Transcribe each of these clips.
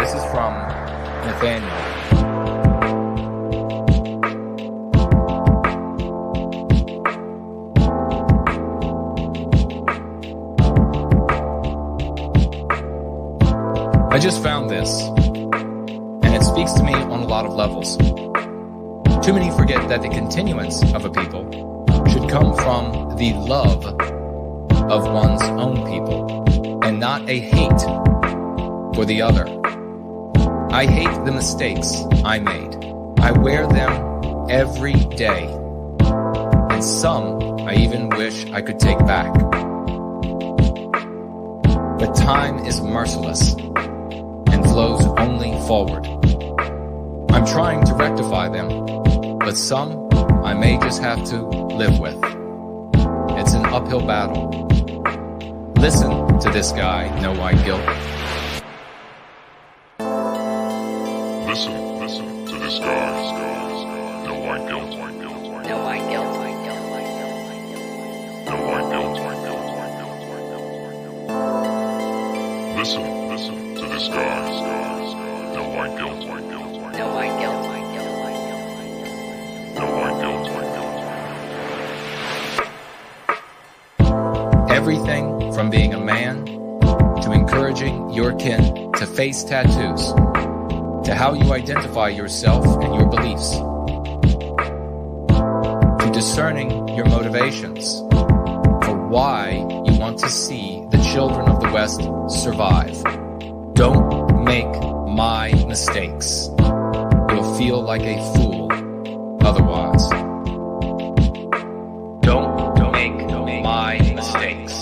This is from Nathaniel. I just found this, and it speaks to me on a lot of levels. Too many forget that the continuance of a people should come from the love of one's own people, and not a hate for the other. I hate the mistakes I made. I wear them every day, and some I even wish I could take back. But time is merciless and flows only forward. I'm trying to rectify them, but some I may just have to live with. It's an uphill battle. Listen to this guy, No White Guilt. Listen to this guy, No White Guilt. No White Guilt. No White Guilt. Listen to this guy, No White Guilt. No White Guilt. No White Guilt. Everything from being a man to encouraging your kin to face tattoos to how you identify yourself and your beliefs to discerning your motivations for why you want to see the children of the West survive. Don't make my mistakes. You'll feel like a fool otherwise. Don't make my mistakes.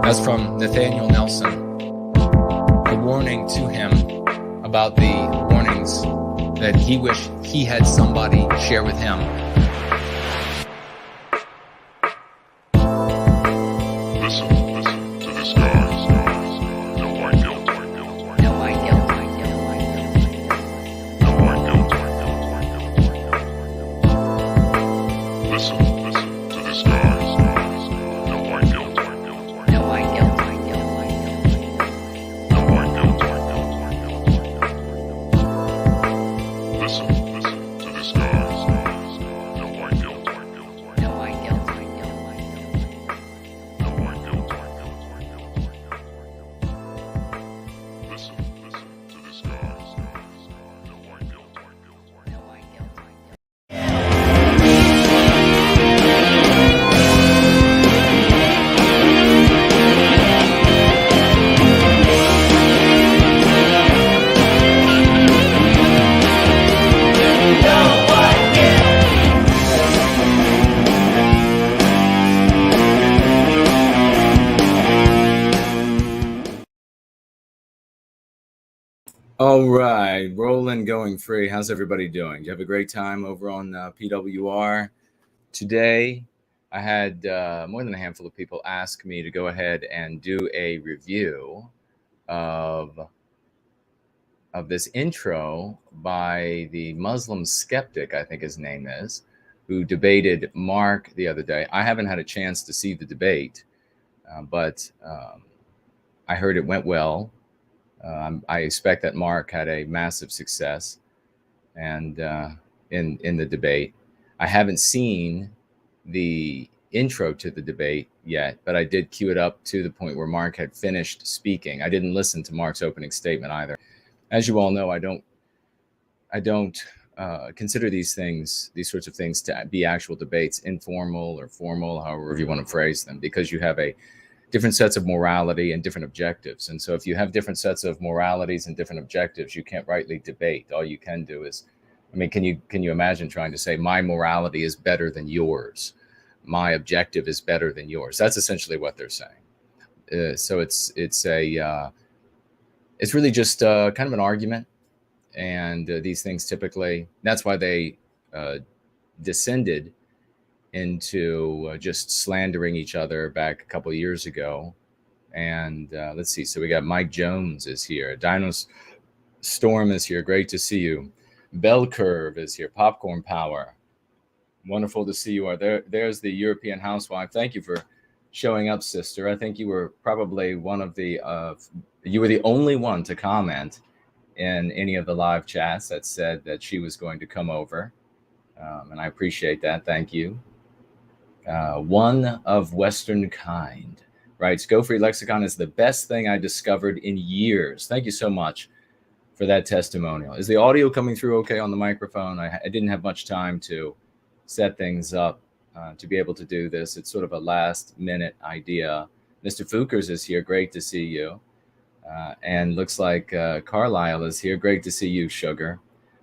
That's from Nathaniel Nelson. A warning to him about the warnings that he wished he had somebody share with him. Listen to this guy, No White Guilt. No White Guilt. No White Guilt. Listen to this guy, No White Guilt. No White Guilt. No White Guilt. Listen to this guy, No White Guilt. No White Guilt. No White Guilt. Listen to this guy, No White Guilt. No White Guilt. All right, rolling, going free. How's everybody doing? Do you have a great time over on PWR? Today, I had more than a handful of people ask me to go ahead and do a review of this intro by the Muslim Skeptic, I think his name is, who debated Mark the other day. I haven't had a chance to see the debate, but I heard it went well. I expect that Mark had a massive success, and in the debate, I haven't seen the intro to the debate yet, but I did cue it up to the point where Mark had finished speaking. I didn't listen to Mark's opening statement either. As you all know, I don't consider these sorts of things to be actual debates, informal or formal, however you want to phrase them, because you have different sets of morality and different objectives. And so if you have different sets of moralities and different objectives, you can't rightly debate. All you can do is, can you imagine trying to say my morality is better than yours? My objective is better than yours. That's essentially what they're saying. So it's really just kind of an argument. And these things typically, that's why they descended into just slandering each other back a couple of years ago. And let's see. So we got Mike Jones is here. Dinos Storm is here. Great to see you. Bell Curve is here. Popcorn Power. Wonderful to see you. There's the European housewife. Thank you for showing up, sister. I think you were probably one of the, you were the only one to comment in any of the live chats that said that she was going to come over. And I appreciate that. Thank you. One of Western kind writes, Go Free Lexicon is the best thing I discovered in years. Thank you so much for that testimonial. Is the audio coming through okay on the microphone? I didn't have much time to set things up to be able to do this. It's sort of a last minute idea. Mr. Fukers is here. Great to see you. And looks like Carlisle is here. Great to see you, Sugar.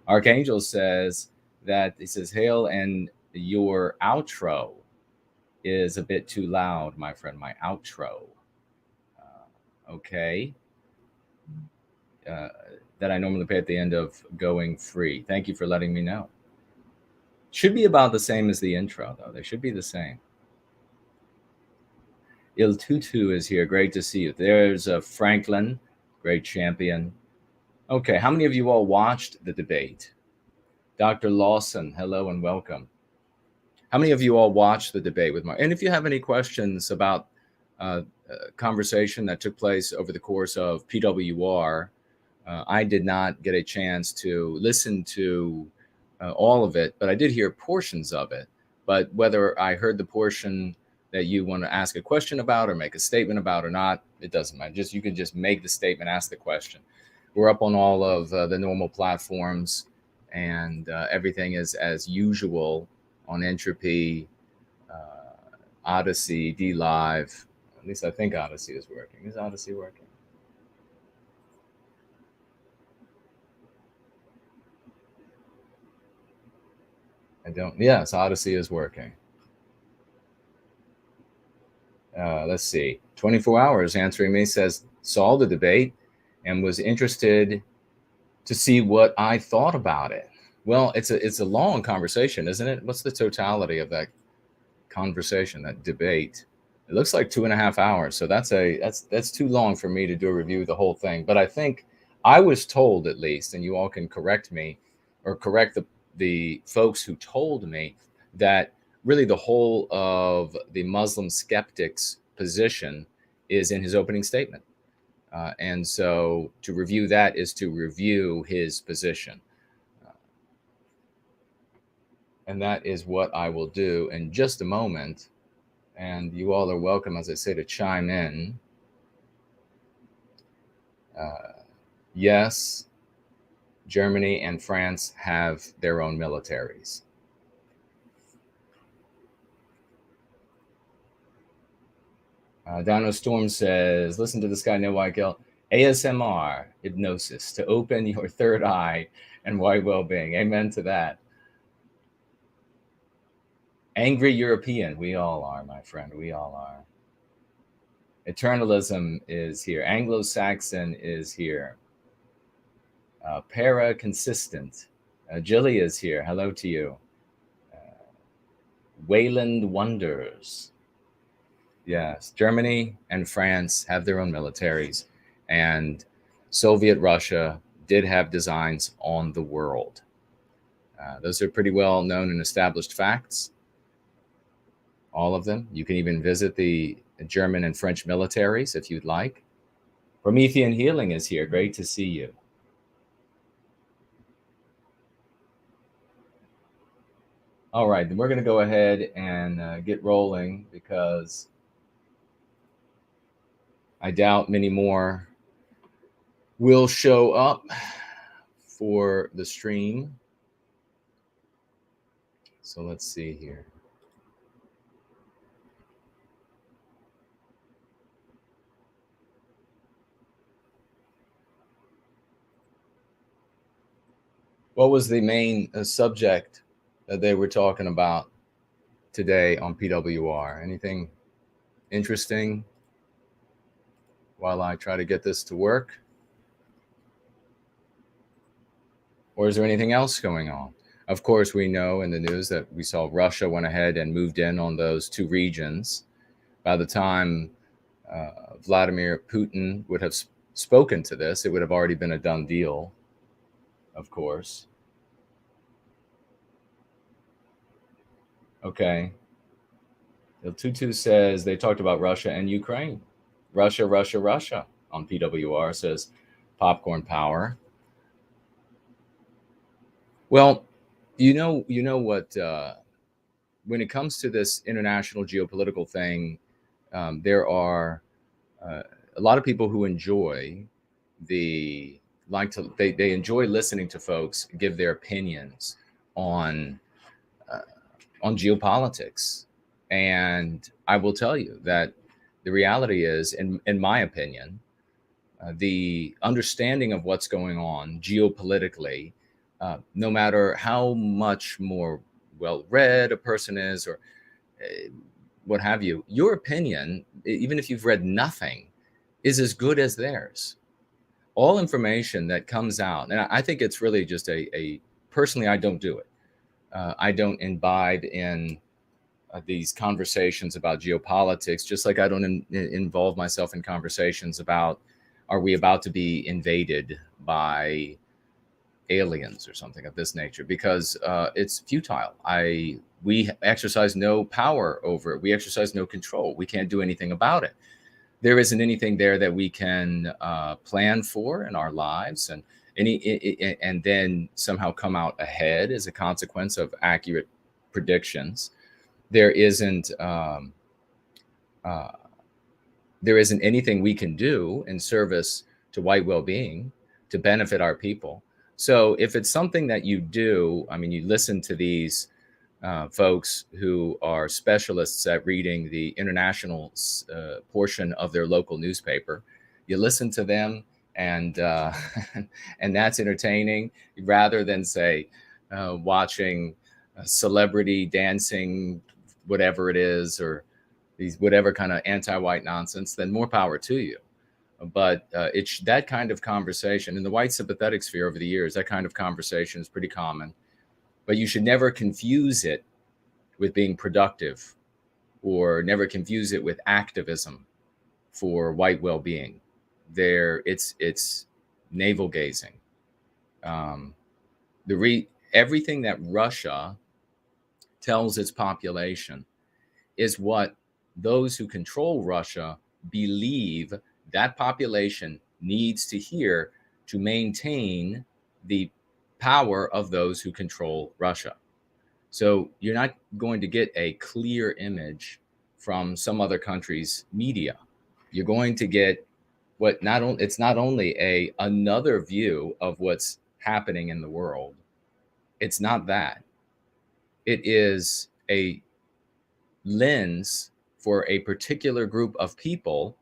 Archangel says that he says, Hail, and your outro is a bit too loud, my friend. My outro. Okay. That I normally pay at the end of Going Free. Thank you for letting me know. Should be about the same as the intro, though. They should be the same. Il Tutu is here. Great to see you. There's Franklin, great champion. Okay, how many of you all watched the debate? Dr. Lawson, hello and welcome. How many of you all watched the debate with Mark? And if you have any questions about conversation that took place over the course of PWR, I did not get a chance to listen to all of it, but I did hear portions of it. But whether I heard the portion that you want to ask a question about or make a statement about or not, it doesn't matter. You can just make the statement, ask the question. We're up on all of the normal platforms, and everything is as usual on Entropy, Odyssey, D Live. At least I think Odyssey is working. Is Odyssey working? Yes, Odyssey is working. Let's see. 24 Hours answering me says, saw the debate and was interested to see what I thought about it. Well, it's a long conversation, isn't it? What's the totality of that conversation, that debate? It looks like 2.5 hours. So that's too long for me to do a review of the whole thing. But I think I was told, at least, and you all can correct me or correct the folks who told me, that really the whole of the Muslim Skeptic's position is in his opening statement. And so to review that is to review his position. And that is what I will do in just a moment. And you all are welcome, as I say, to chime in. Yes, Germany and France have their own militaries. Dino Storm says, listen to this guy, No White Guilt. ASMR, hypnosis, to open your third eye and white well-being. Amen to that. Angry European. We all are, my friend. We all are. Eternalism is here. Anglo-Saxon is here. Para-consistent. Jilly is here. Hello to you. Wayland Wonders. Yes, Germany and France have their own militaries, and Soviet Russia did have designs on the world. Those are pretty well known and established facts. All of them. You can even visit the German and French militaries if you'd like. Promethean Healing is here. Great to see you. All right, then we're going to go ahead and get rolling, because I doubt many more will show up for the stream. So let's see here. What was the main subject that they were talking about today on PWR? Anything interesting while I try to get this to work? Or is there anything else going on? Of course, we know in the news that we saw Russia went ahead and moved in on those two regions. By the time Vladimir Putin would have spoken to this, it would have already been a done deal, of course. Okay. Tutu says they talked about Russia and Ukraine. Russia, Russia, Russia on PWR, says Popcorn Power. Well, you know what, when it comes to this international geopolitical thing, there are a lot of people who enjoy they enjoy listening to folks give their opinions on geopolitics. And I will tell you that the reality is, in my opinion, the understanding of what's going on geopolitically, no matter how much more well read a person is or what have you, your opinion, even if you've read nothing, is as good as theirs. All information that comes out, and I think it's really just personally, I don't do it. I don't imbibe in these conversations about geopolitics, just like I don't involve myself in conversations about, are we about to be invaded by aliens or something of this nature, because it's futile. We exercise no power over it. We exercise no control. We can't do anything about it. There isn't anything there that we can plan for in our lives, and then somehow come out ahead as a consequence of accurate predictions. There isn't anything we can do in service to white well-being to benefit our people. So if it's something that you do, I mean, you listen to these folks who are specialists at reading the international portion of their local newspaper, you listen to them, and and that's entertaining, rather than say watching celebrity dancing, whatever it is, or these whatever kind of anti-white nonsense. Then more power to you. But it's that kind of conversation in the white sympathetic sphere over the years. That kind of conversation is pretty common, but you should never confuse it with being productive, or never confuse it with activism for white well-being. It's navel gazing. Everything that Russia tells its population is what those who control Russia believe that population needs to hear to maintain the power of those who control Russia. So you're not going to get a clear image from some other country's media. You're going to get it's not only another view of what's happening in the world. It's not that. It is a lens for a particular group of people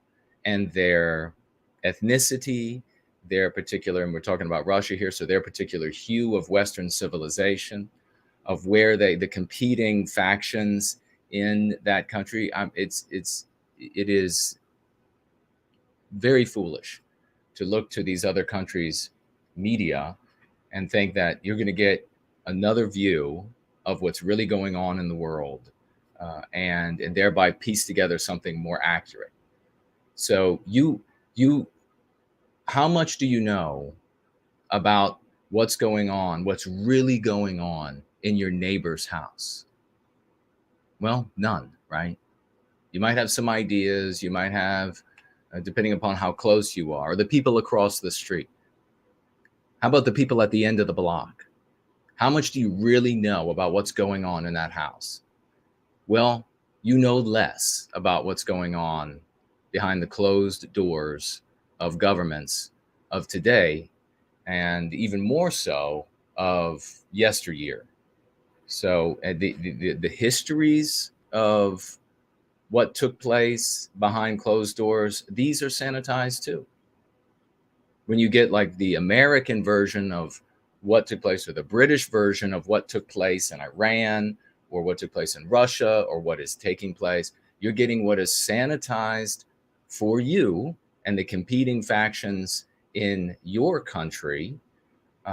and their ethnicity, their particular, and we're talking about Russia here, so their particular hue of Western civilization, of where the competing factions in that country. It is very foolish to look to these other countries' media and think that you're going to get another view of what's really going on in the world, and thereby piece together something more accurate. So how much do you know about what's going on, what's really going on in your neighbor's house? Well, none, right? You might have some ideas. You might have, depending upon how close you are, the people across the street. How about the people at the end of the block? How much do you really know about what's going on in that house? Well, you know less about what's going on behind the closed doors of governments of today, and even more so of yesteryear. So the histories of what took place behind closed doors, these are sanitized too. When you get like the American version of what took place, or the British version of what took place in Iran, or what took place in Russia, or what is taking place, you're getting what is sanitized for you and the competing factions in your country,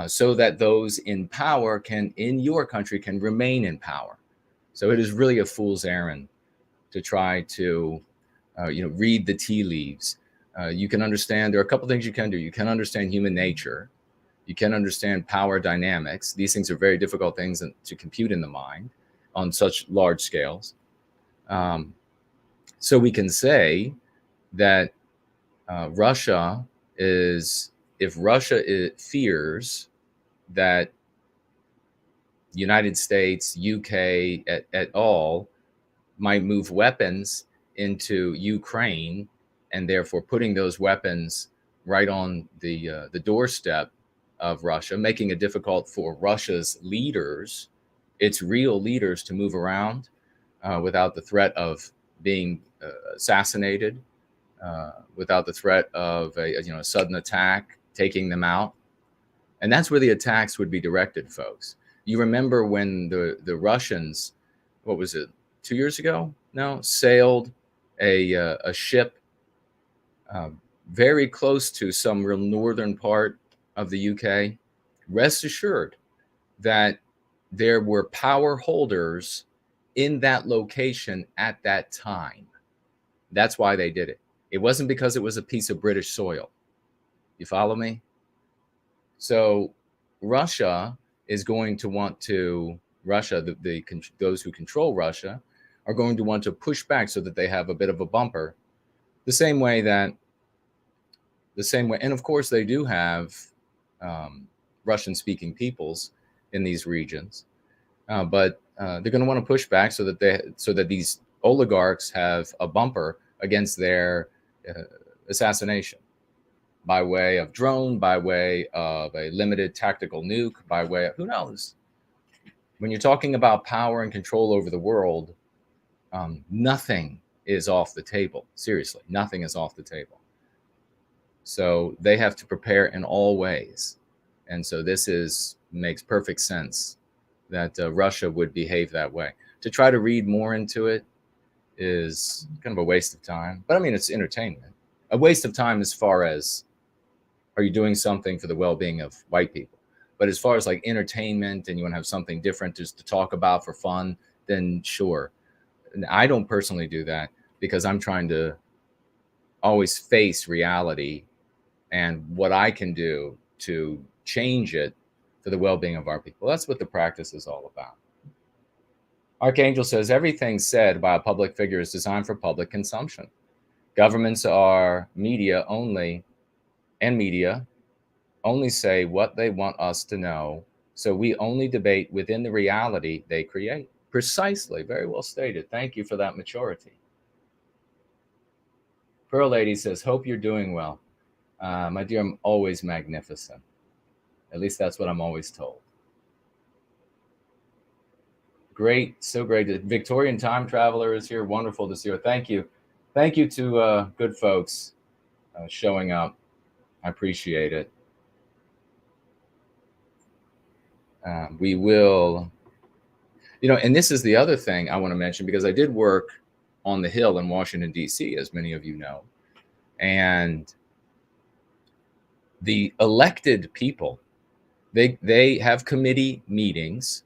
so that those in power in your country can remain in power. So it is really a fool's errand to try to read the tea leaves. You can understand, there are a couple things you can do. You can understand human nature. You can understand power dynamics. These things are very difficult things to compute in the mind on such large scales. So we can say that Russia is, if Russia fears that United States, UK, et al. Might move weapons into Ukraine, and therefore putting those weapons right on the doorstep of Russia, making it difficult for Russia's leaders, its real leaders, to move around without the threat of being assassinated, without the threat of a sudden attack taking them out. And that's where the attacks would be directed, folks. You remember when the Russians, what was it, 2 years ago? No, sailed a ship very close to some real northern part of the UK. Rest assured that there were power holders in that location at that time. That's why they did it. It wasn't because it was a piece of British soil. You follow me? So Russia is going to want to, those who control Russia are going to want to push back so that they have a bit of a bumper. The same way, and of course they do have Russian-speaking peoples in these regions, but they're going to want to push back so that these oligarchs have a bumper against their assassination, by way of drone, by way of a limited tactical nuke, by way of, who knows? When you're talking about power and control over the world, nothing is off the table. Seriously, nothing is off the table. So they have to prepare in all ways. And so this makes perfect sense that Russia would behave that way. To try to read more into it is kind of a waste of time. But I mean, it's entertainment. A waste of time as far as, are you doing something for the well-being of white people? But as far as like entertainment, and you want to have something different just to talk about for fun, then sure. And I don't personally do that because I'm trying to always face reality and what I can do to change it for the well-being of our people. That's what the practice is all about. Archangel says, everything said by a public figure is designed for public consumption. Governments are media only, and media only say what they want us to know, so we only debate within the reality they create. Precisely. Very well stated. Thank you for that maturity. Pearl Lady says, hope you're doing well. My dear, I'm always magnificent. At least that's what I'm always told. Great. So great. The Victorian time traveler is here. Wonderful to see her. Thank you. Thank you to good folks showing up. I appreciate it. We will, and this is the other thing I want to mention, because I did work on the Hill in Washington, D.C., as many of you know. And the elected people, they have committee meetings,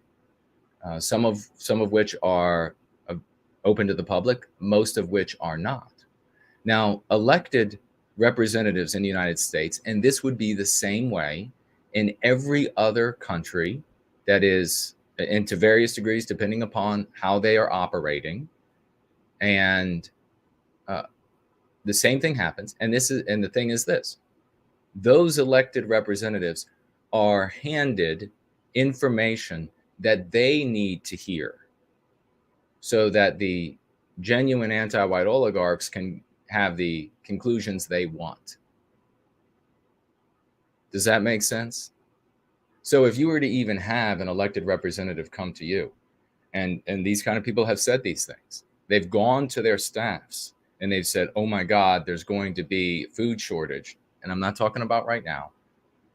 some of which are open to the public, most of which are not. Now, elected representatives in the United States, and this would be the same way in every other country that is, and to various degrees, depending upon how they are operating. And the same thing happens. And the thing is this: those elected representatives are handed information that they need to hear so that the genuine anti-white oligarchs can have the conclusions they want. Does that make sense? So if you were to even have an elected representative come to you, and these kind of people have said these things, they've gone to their staffs and they've said, oh my God, there's going to be food shortage. And I'm not talking about right now,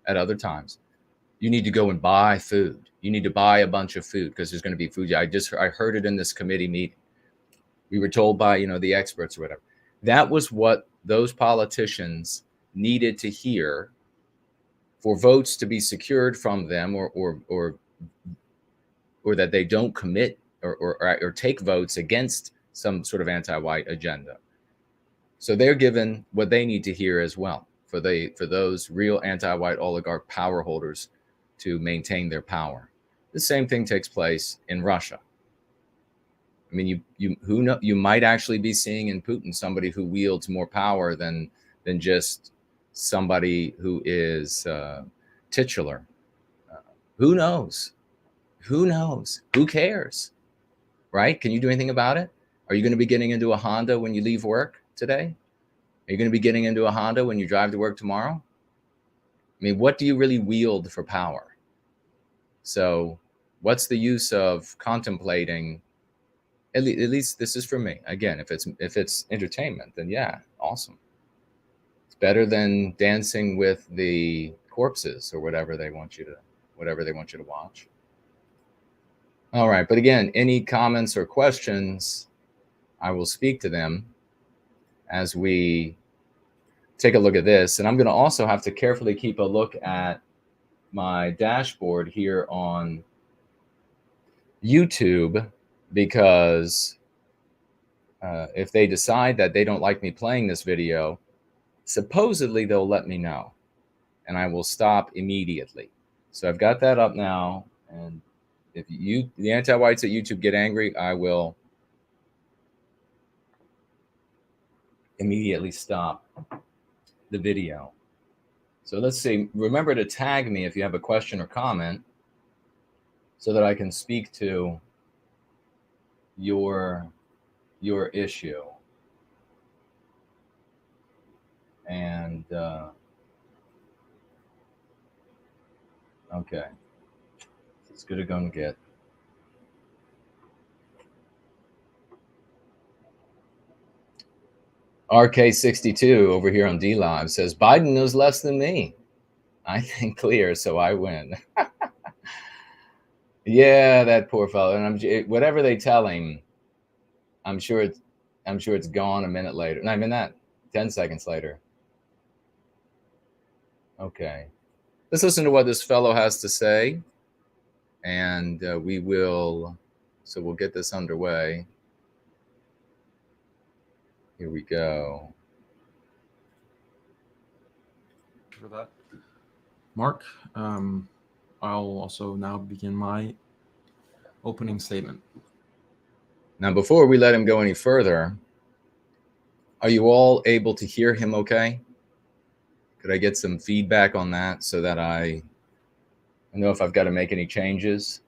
at other times. You need to go and buy food. You need to buy a bunch of food because there's going to be food. I heard it in this committee meeting. We were told by, the experts or whatever. That was what those politicians needed to hear for votes to be secured from them, or that they don't commit or take votes against some sort of anti-white agenda. So they're given what they need to hear as well for those real anti-white oligarch power holders to maintain their power. The same thing takes place in Russia. I mean, who know, you might actually be seeing in Putin somebody who wields more power than just somebody who is titular. Who knows? Who knows? Who cares? Right? Can you do anything about it? Are you going to be getting into a Honda when you leave work today? Are you going to be getting into a Honda when you drive to work tomorrow? I mean, what do you really wield for power? So what's the use of contemplating? At least this is for me. Again, if it's entertainment, then yeah, awesome. It's better than dancing with the corpses or whatever they want you to watch. All right, but again, any comments or questions, I will speak to them as we take a look at this. And I'm going to also have to carefully keep a look at my dashboard here on YouTube, because if they decide that they don't like me playing this video, supposedly they'll let me know and I will stop immediately. So I've got that up now, and if the anti-whites at YouTube get angry, I will immediately stop the video. So let's see, remember to tag me if you have a question or comment so that I can speak to your issue. And okay, it's good to go and get. RK62 over here on D Live says Biden knows less than me. I think clear, so I win. Yeah, that poor fellow. And whatever they tell him, I'm sure it's gone a minute later. Not even that. 10 seconds later. Okay, let's listen to what this fellow has to say, and we'll get this underway. Here we go. For that, Mark, I'll also now begin my opening statement. Now, before we let him go any further, are you all able to hear him okay? Could I get some feedback on that so that I know if I've got to make any changes?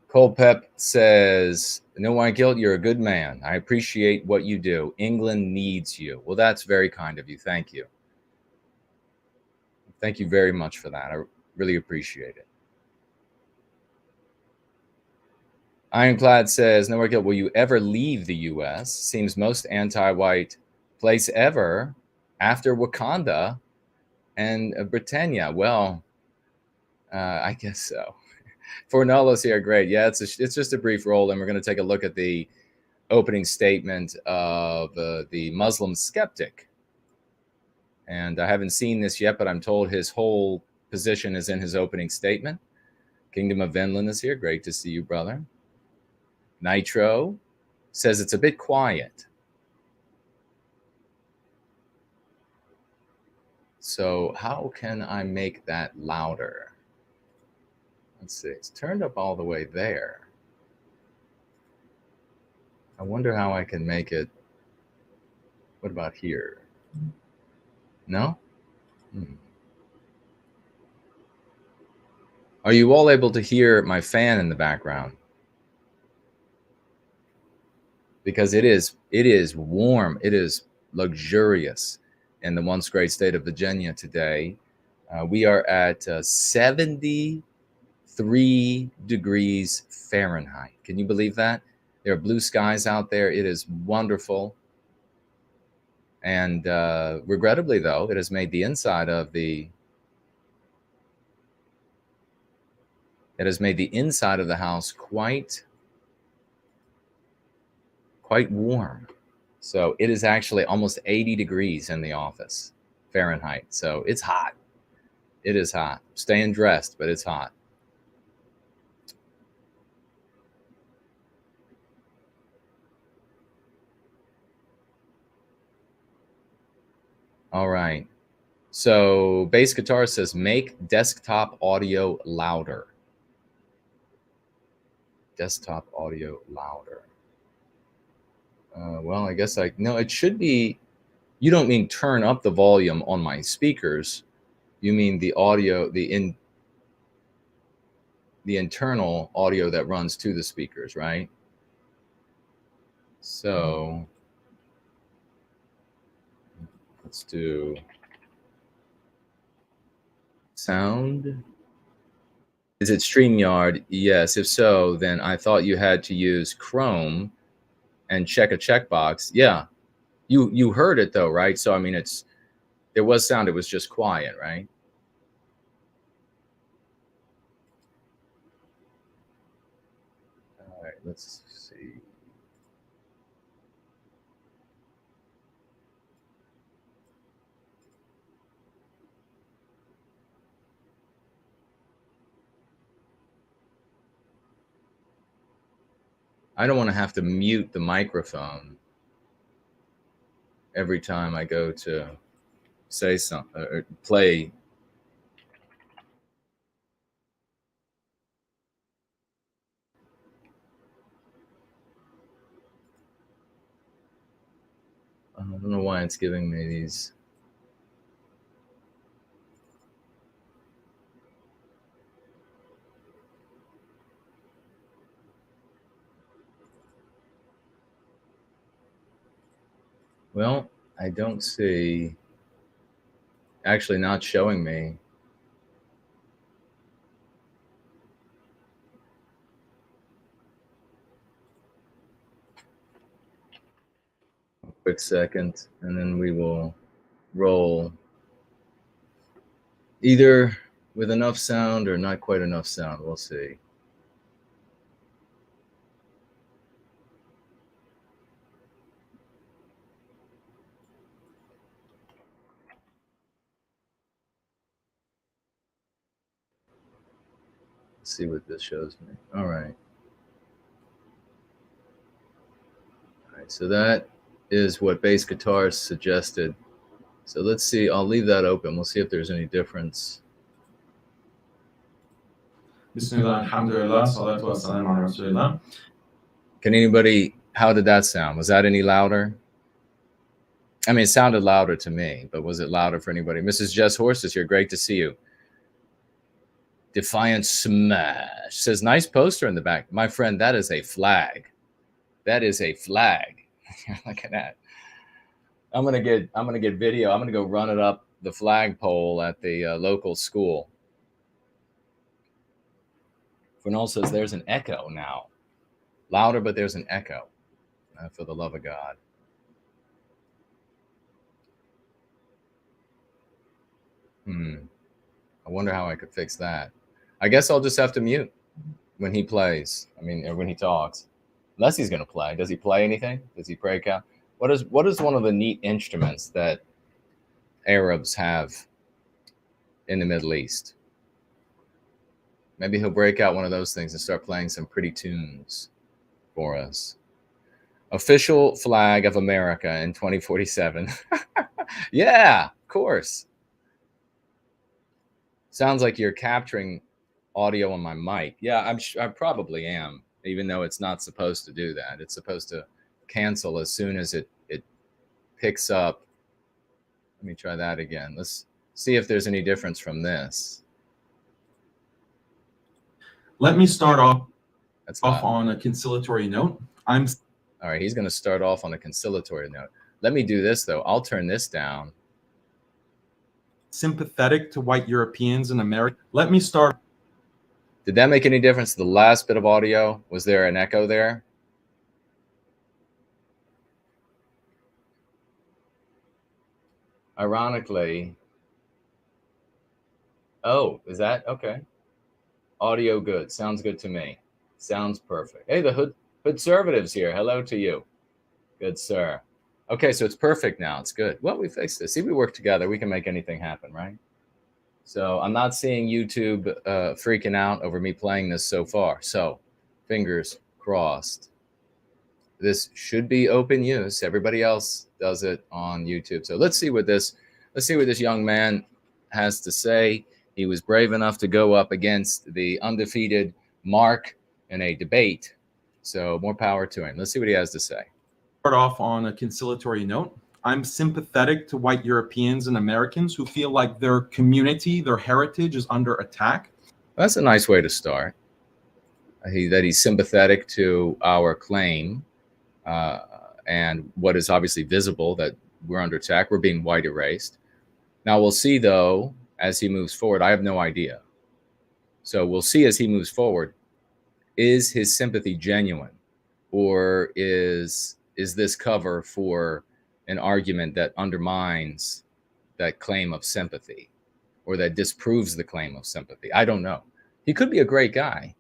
Cole Pep says, no white guilt, you're a good man. I appreciate what you do. England needs you. Well, that's very kind of you. Thank you. Thank you very much for that. I really appreciate it. Ironclad says, no white guilt, will you ever leave the U.S.? Seems most anti-white place ever after Wakanda and Britannia. Well, I guess so. Fornello's here, great. Yeah, it's just a brief roll, and we're going to take a look at the opening statement of the Muslim Skeptic. And I haven't seen this yet, but I'm told his whole position is in his opening statement. Kingdom of Vinland is here. Great to see you, brother. Nitro says it's a bit quiet. So how can I make that louder? Let's see, it's turned up all the way there. I wonder how I can make it. What about here? No? Are you all able to hear my fan in the background? Because it is warm, it is luxurious in the once great state of Virginia today. We are at 73 degrees Fahrenheit. Can you believe that? There are blue skies out there. It is wonderful. And regrettably, though, it has made the inside of the house quite warm. So it is actually almost 80 degrees in the office Fahrenheit. So it's hot. It is hot. Staying dressed, but it's hot. All right. So bass guitar says make desktop audio louder. desktop audio louder. Well, I guess no, it should be. You don't mean turn up the volume on my speakers. You mean the audio, the internal audio that runs to the speakers, right? So let's do sound. Is it StreamYard? Yes. If so, then I thought you had to use Chrome and check a checkbox. Yeah. You heard it though, right? So I mean, there was sound. It was just quiet, right? All right. Let's see. I don't want to have to mute the microphone every time I go to say something or play. I don't know why it's giving me these. Well, I don't see, actually not showing me. A quick second, and then we will roll either with enough sound or not quite enough sound. We'll see. Let's see what this shows me. All right. All right, so that is what bass guitars suggested. So let's see. I'll leave that open. We'll see if there's any difference. Bismillah, alhamdulillah, salatu wassalam ala rasulillah. Can anybody, how did that sound? Was that any louder? I mean, it sounded louder to me, but was it louder for anybody? Mrs. Jess Horst is here. Great to see you. Defiant Smash says, nice poster in the back. My friend, that is a flag. That is a flag. Look at that. I'm gonna get video. I'm gonna go run it up the flagpole at the local school. Fernald says there's an echo now. Louder, but there's an echo. For the love of God. I wonder how I could fix that. I guess I'll just have to mute when he plays. I mean, or when he talks. Unless he's going to play. Does he play anything? Does he break out? What is one of the neat instruments that Arabs have in the Middle East? Maybe he'll break out one of those things and start playing some pretty tunes for us. Official flag of America in 2047. Yeah, of course. Sounds like you're capturing audio on my mic. Yeah, I probably am, even though it's not supposed to do that. It's supposed to cancel as soon as it picks up. Let me try that again. Let's see if there's any difference from this. Let me start off That's on a conciliatory note. All right, he's going to start off on a conciliatory note. Let me do this, though. I'll turn this down. Sympathetic to white Europeans in America. Let me start. Did that make any difference? The last bit of audio, was there an echo there? Ironically, oh, is that okay? Audio good. Sounds good to me. Sounds perfect. Hey, the Hood Conservatives here. Hello to you. Good, sir. Okay, so it's perfect now. It's good. Well, we fixed this. See, we work together. We can make anything happen, right? So I'm not seeing YouTube freaking out over me playing this so far. So fingers crossed. This should be open use. Everybody else does it on YouTube. So let's see what this young man has to say. He was brave enough to go up against the undefeated Mark in a debate. So more power to him. Let's see what he has to say. Start off on a conciliatory note. I'm sympathetic to white Europeans and Americans who feel like their community, their heritage is under attack. That's a nice way to start. That he's sympathetic to our claim and what is obviously visible, that we're under attack. We're being white erased. Now we'll see, though, as he moves forward. I have no idea. So we'll see as he moves forward. Is his sympathy genuine, or is this cover for an argument that undermines that claim of sympathy, or that disproves the claim of sympathy? I don't know. He could be a great guy.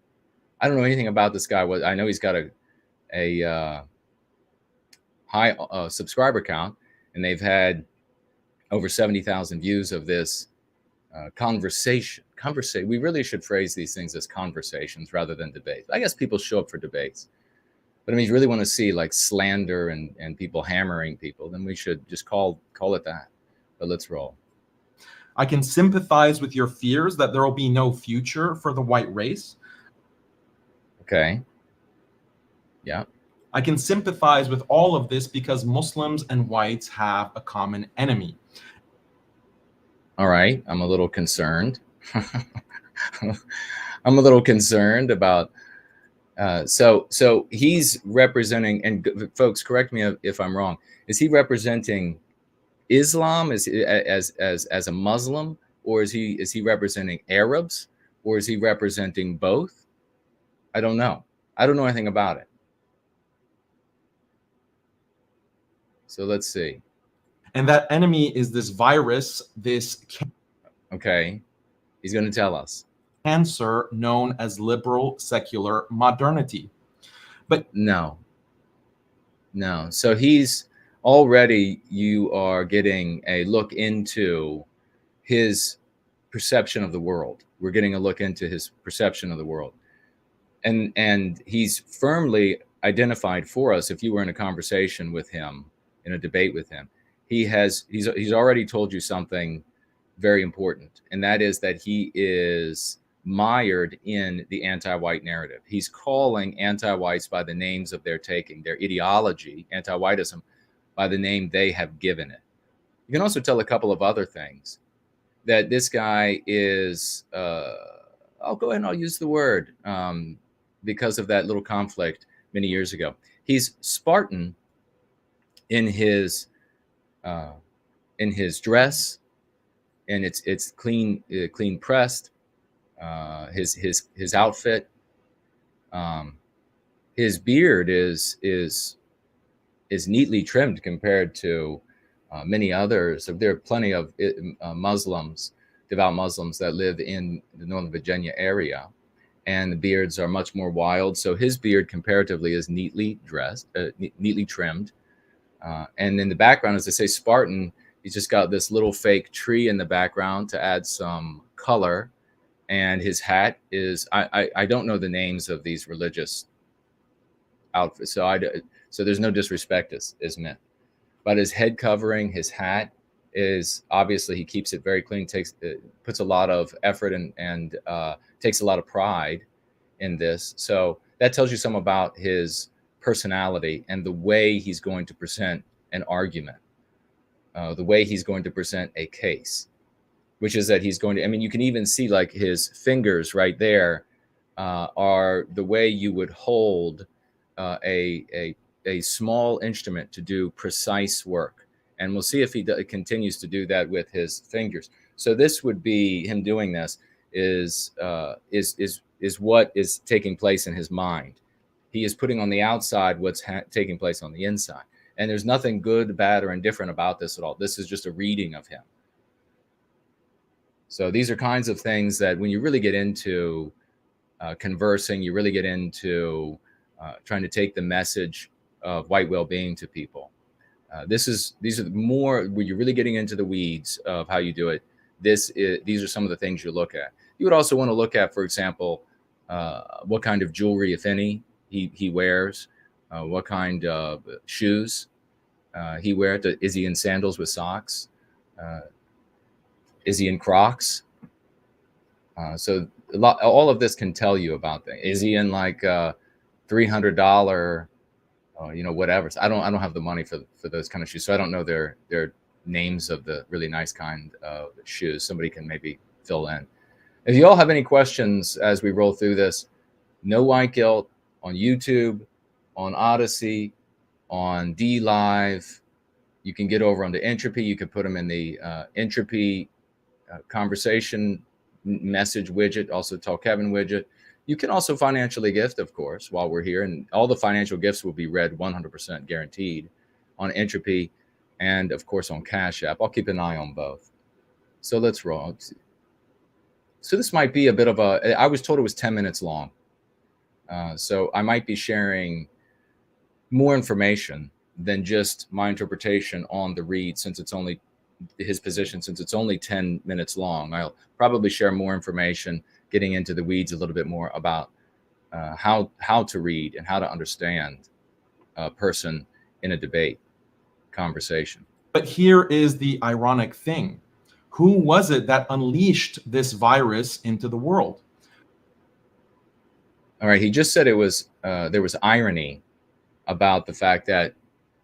I don't know anything about this guy. I know he's got a high subscriber count, and they've had over 70,000 views of this conversation. We really should phrase these things as conversations rather than debates. I guess people show up for debates, but I mean, if you really want to see like slander and people hammering people, then we should just call it that. But let's roll. I can sympathize with your fears that there will be no future for the white race. Okay. Yeah. I can sympathize with all of this because Muslims and whites have a common enemy. All right. I'm a little concerned. I'm a little concerned about. So he's representing, and folks, correct me if I'm wrong. Is he representing Islam as a Muslim, or is he representing Arabs, or is he representing both? I don't know. I don't know anything about it. So let's see. And that enemy is this virus, this Okay. He's going to tell us. Cancer known as liberal secular modernity. But no. So he's already, you are getting a look into his perception of the world. We're getting a look into his perception of the world. And he's firmly identified for us, if you were in a conversation with him, in a debate with him, he's already told you something very important, and that is that he is mired in the anti-white narrative. He's calling anti-whites by the names of their taking, their ideology, Antiwhitism, by the name they have given it. You can also tell a couple of other things. That this guy is, I'll go ahead and I'll use the word, because of that little conflict many years ago. He's Spartan in his dress, and it's clean pressed. His outfit, his beard is neatly trimmed compared to many others. There are plenty of Muslims, devout Muslims, that live in the Northern Virginia area, and the beards are much more wild. So his beard comparatively is neatly dressed, neatly trimmed. And in the background, as I say, Spartan, he's just got this little fake tree in the background to add some color. And his hat is, I don't know the names of these religious outfits, so there's no disrespect is meant. But his head covering, his hat is, obviously he keeps it very clean, puts a lot of effort and takes a lot of pride in this. So that tells you some about his personality and the way he's going to present an argument, the way he's going to present a case, which is that he's going to, I mean, you can even see like his fingers right there are the way you would hold a small instrument to do precise work. And we'll see if he continues to do that with his fingers. So this would be him doing this is what is taking place in his mind. He is putting on the outside what's taking place on the inside. And there's nothing good, bad, or indifferent about this at all. This is just a reading of him. So these are kinds of things that when you really get into conversing, you really get into trying to take the message of white well-being to people. These are more where you're really getting into the weeds of how you do it. These are some of the things you look at. You would also want to look at, for example, what kind of jewelry, if any, he wears, what kind of shoes he wears. Is he in sandals with socks? Is he in Crocs? So all of this can tell you about things. Is he in like $300, whatever? So I don't have the money for those kind of shoes, so I don't know their names of the really nice kind of shoes. Somebody can maybe fill in. If you all have any questions as we roll through this, No White Guilt on YouTube, on Odyssey, on D Live. You can get over onto Entropy. You can put them in the Entropy conversation message widget, also Tell Kevin widget. You can also financially gift, of course, while we're here, and all the financial gifts will be read 100% guaranteed on Entropy and, of course, on Cash App. I'll keep an eye on both. So let's roll. So this might be a bit of a, I was told it was 10 minutes long. So I might be sharing more information than just my interpretation on the read, since it's only his position, since it's only 10 minutes long. I'll probably share more information, getting into the weeds a little bit more about how to read and how to understand a person in a debate conversation. But here is the ironic thing. Who was it that unleashed this virus into the world? All right, he just said it was there was irony about the fact that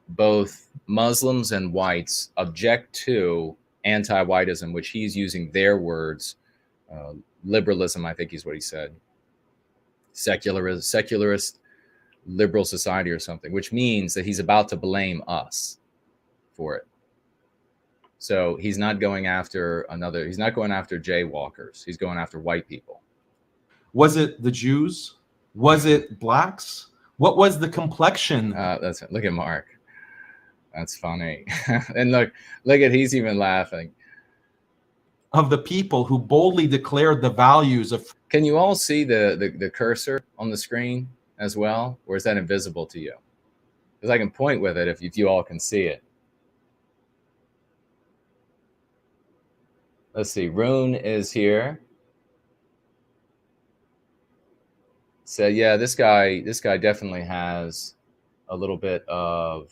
both Muslims and whites object to anti-whiteism, which he's using their words, liberalism, I think is what he said, secularist liberal society or something, which means that he's about to blame us for it. So he's not going after he's not going after jaywalkers. He's going after white people. Was it the Jews? Was it blacks? What was the complexion? Look at Mark. That's funny. And look at, he's even laughing. Of the people who boldly declared the values of... Can you all see the cursor on the screen as well? Or is that invisible to you? Because I can point with it if you all can see it. Let's see, Rune is here. So yeah, this guy definitely has a little bit of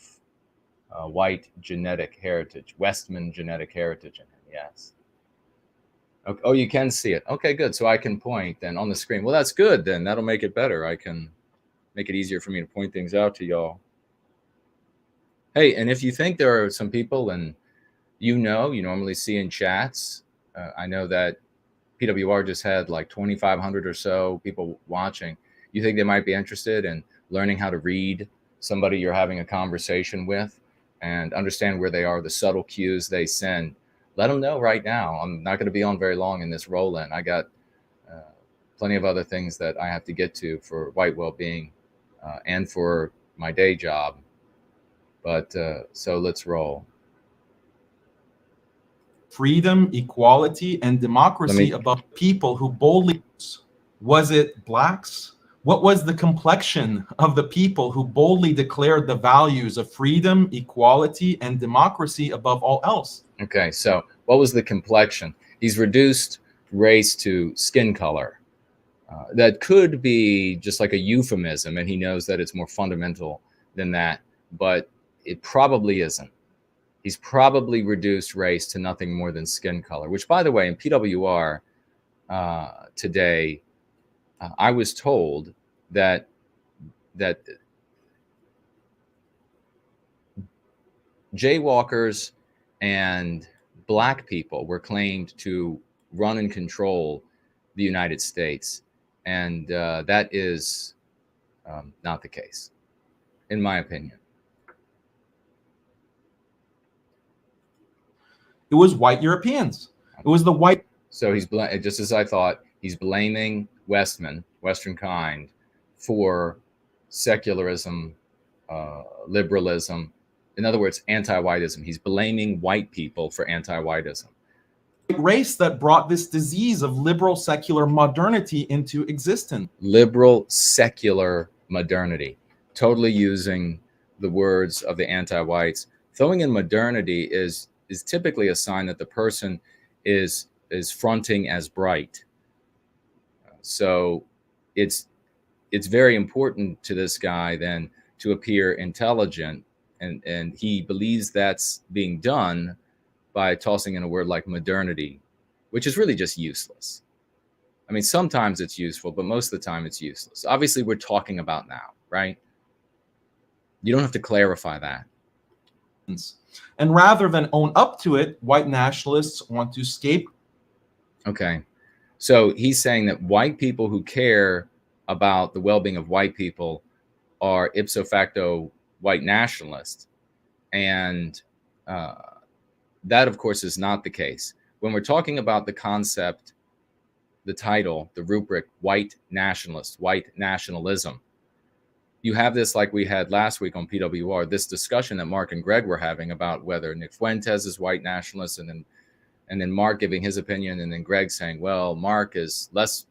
white genetic heritage, Westman genetic heritage in him. Yes. Okay. Oh, you can see it. Okay, good. So I can point then on the screen. Well, that's good. Then that'll make it better. I can make it easier for me to point things out to y'all. Hey, and if you think there are some people and you normally see in chats, I know that PWR just had like 2,500 or so people watching. You think they might be interested in learning how to read somebody you're having a conversation with and understand where they are, the subtle cues they send. Let them know right now. I'm not going to be on very long in this roll-in. I got plenty of other things that I have to get to for White Wellbeing and for my day job. But so let's roll. Freedom, equality, and democracy above people who boldly... Was it blacks? What was the complexion of the people who boldly declared the values of freedom, equality, and democracy above all else? Okay, so what was the complexion? He's reduced race to skin color. That could be just like a euphemism, and he knows that it's more fundamental than that, but it probably isn't. He's probably reduced race to nothing more than skin color, which, by the way, in PWR today, I was told that jaywalkers and black people were claimed to run and control the United States, and that is not the case, in my opinion. It was white Europeans. It was the white... So he's just as I thought, he's blaming Western kind for secularism, liberalism. In other words, anti-whiteism. He's blaming white people for anti-whiteism. Race that brought this disease of liberal secular modernity into existence. Liberal secular modernity. Totally using the words of the anti-whites. Throwing in modernity is typically a sign that the person is fronting as bright. So it's very important to this guy then to appear intelligent, and he believes that's being done by tossing in a word like modernity, which is really just useless. I mean, sometimes it's useful, but most of the time it's useless. Obviously, we're talking about now, right? You don't have to clarify that. And rather than own up to it, white nationalists want to scapegoat. Okay. So he's saying that white people who care about the well-being of white people are ipso facto white nationalists. And that, of course, is not the case. When we're talking about the concept, the title, the rubric, white nationalist, white nationalism, you have this, like we had last week on PWR, this discussion that Mark and Greg were having about whether Nick Fuentes is white nationalist, and then Mark giving his opinion, and then Greg saying, well, Mark is less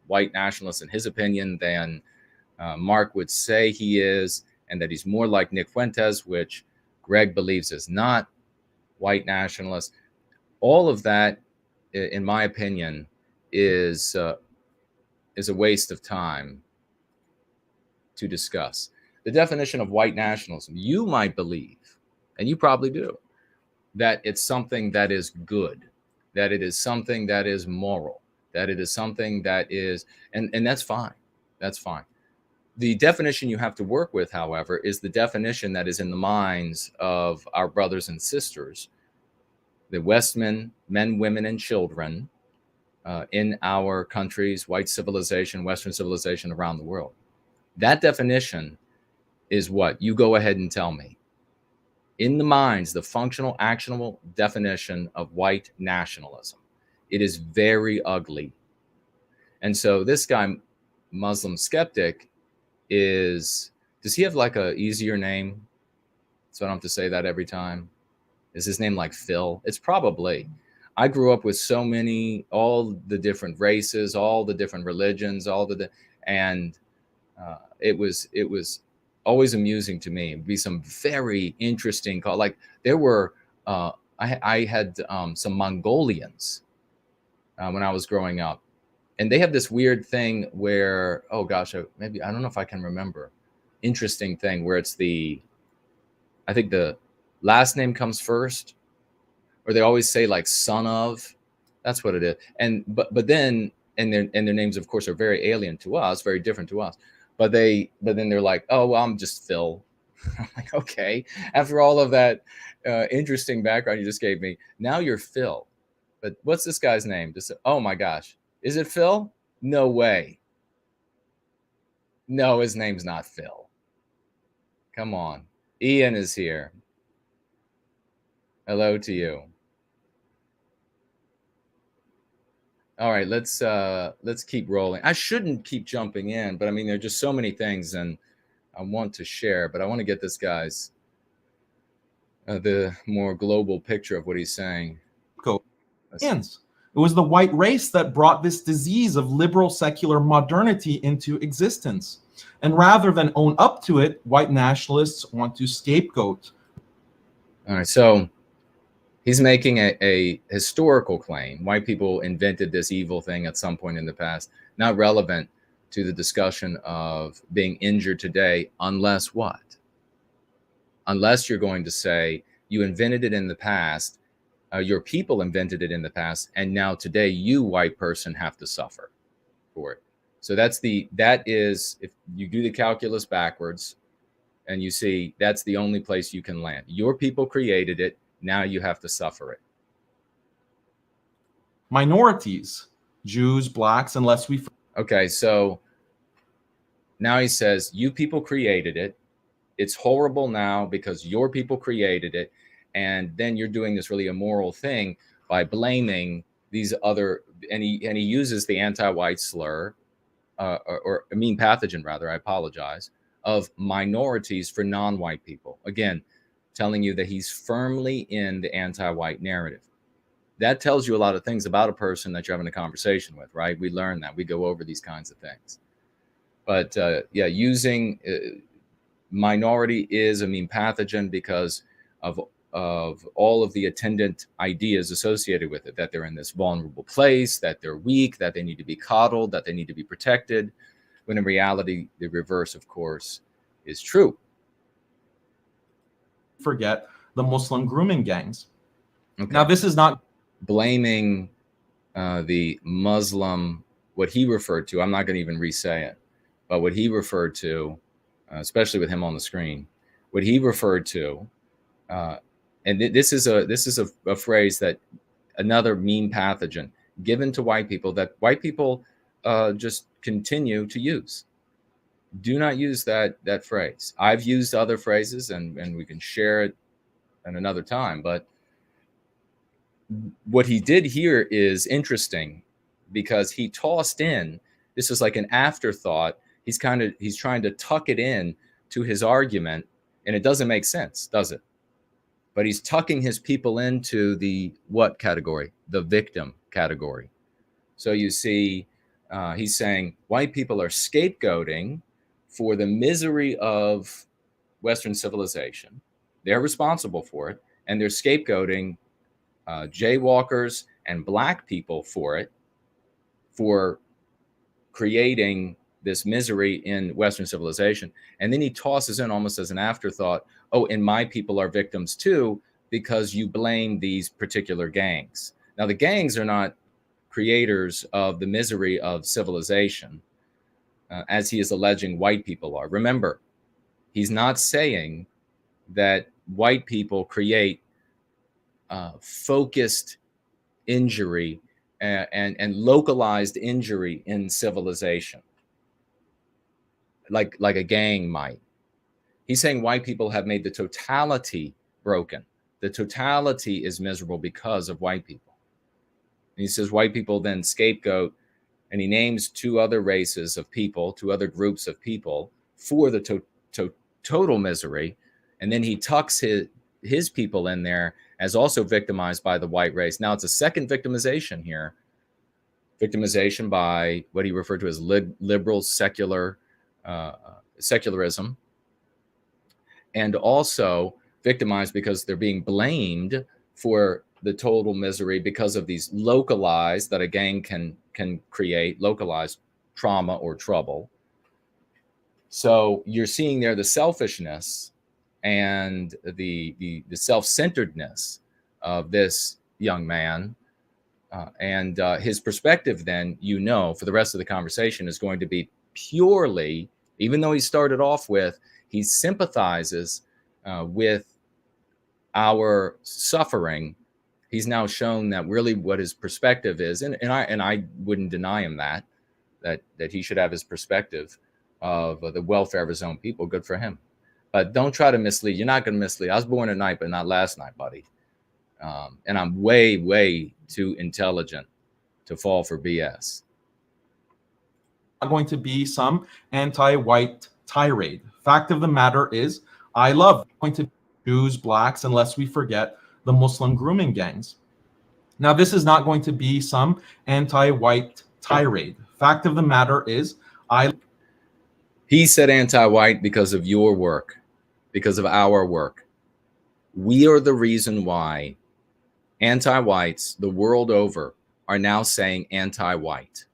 white nationalist in his opinion than Mark would say he is, and that he's more like Nick Fuentes, which Greg believes is not white nationalist. All of that, in my opinion, is a waste of time to discuss. The definition of white nationalism, you might believe, and you probably do, that it's something that is good, that it is something that is moral, that it is something that is, and that's fine. That's fine. The definition you have to work with, however, is the definition that is in the minds of our brothers and sisters, the Westmen, men, women, and children in our countries, white civilization, Western civilization around the world. That definition is what? You go ahead and tell me. In the minds, the functional, actionable definition of white nationalism. It is very ugly. And so this guy, Muslim Skeptic, does he have like a easier name? So I don't have to say that every time. Is his name like Phil? It's probably. I grew up with so many, all the different races, all the different religions, and it was always amusing to me. It'd be some very interesting call. Like there were, I had some Mongolians when I was growing up, and they have this weird thing where, oh gosh, maybe, I don't know if I can remember, interesting thing where it's I think the last name comes first, or they always say like son of, that's what it is. And, but then, and their names of course are very alien to us, very different to us. But then they're like, oh, well, I'm just Phil. I'm like, okay, after all of that interesting background you just gave me, now you're Phil. But what's this guy's name? Just, oh my gosh, is it Phil? No way. No, his name's not Phil. Come on. Ian is here. Hello to you. All right, let's keep rolling. I shouldn't keep jumping in, but I mean, there are just so many things, and I want to share, but I want to get this guy's the more global picture of what he's saying. Cool. It was the white race that brought this disease of liberal secular modernity into existence. And rather than own up to it, white nationalists want to scapegoat. All right, so he's making a historical claim. White people invented this evil thing at some point in the past, not relevant to the discussion of being injured today, unless what? Unless you're going to say you invented it in the past, your people invented it in the past, and now today you, white person, have to suffer for it. So that is, if you do the calculus backwards and you see that's the only place you can land. Your people created it. Now you have to suffer it. Minorities, Jews, blacks, unless we... Okay, so now he says, you people created it. It's horrible now because your people created it. And then you're doing this really immoral thing by blaming these other, and he uses the anti-white slur, or a mean pathogen rather, I apologize, of minorities for non-white people. Again, telling you that he's firmly in the anti-white narrative. That tells you a lot of things about a person that you're having a conversation with, right? We learn that. We go over these kinds of things. But yeah, using minority is a mean pathogen because of all of the attendant ideas associated with it, that they're in this vulnerable place, that they're weak, that they need to be coddled, that they need to be protected, when in reality, the reverse, of course, is true. Forget the Muslim grooming gangs. Okay. Now, this is not blaming the Muslim what he referred to, I'm not going to even re-say it, but what he referred to, especially with him on the screen, what he referred to, and this is a phrase that another mean pathogen given to white people that white people just continue to use. Do not use that phrase. I've used other phrases, and we can share it at another time. But what he did here is interesting because he tossed in, this is like an afterthought. He's trying to tuck it in to his argument, and it doesn't make sense, does it? But he's tucking his people into the what category? The victim category. So you see, he's saying white people are scapegoating for the misery of Western civilization. They're responsible for it, and they're scapegoating jaywalkers and black people for it, for creating this misery in Western civilization. And then he tosses in almost as an afterthought, oh, and my people are victims too, because you blame these particular gangs. Now, the gangs are not creators of the misery of civilization, as he is alleging white people are. Remember, he's not saying that white people create focused injury and localized injury in civilization, like a gang might. He's saying white people have made the totality broken. The totality is miserable because of white people. And he says white people then scapegoat, and he names two other races of people, two other groups of people for the total misery. And then he tucks his people in there as also victimized by the white race. Now, it's a second victimization here. Victimization by what he referred to as liberal secularism. And also victimized because they're being blamed for the total misery because of these localized, that a gang can create, localized trauma or trouble. So you're seeing there the selfishness and the self-centeredness of this young man. And his perspective then, for the rest of the conversation is going to be purely, even though he started off with, he sympathizes with our suffering. He's now shown that really what his perspective is, and I wouldn't deny him that he should have his perspective of the welfare of his own people. Good for him. But don't try to mislead. You're not going to mislead. I was born at night, but not last night, buddy. And I'm way, way too intelligent to fall for BS. Not going to be some anti-white tirade. Fact of the matter is, I love going to Jews, blacks, unless we forget the Muslim grooming gangs. Now, this is not going to be some anti-white tirade. Fact of the matter is, He said anti-white because of your work, because of our work. We are the reason why anti-whites the world over are now saying anti-white.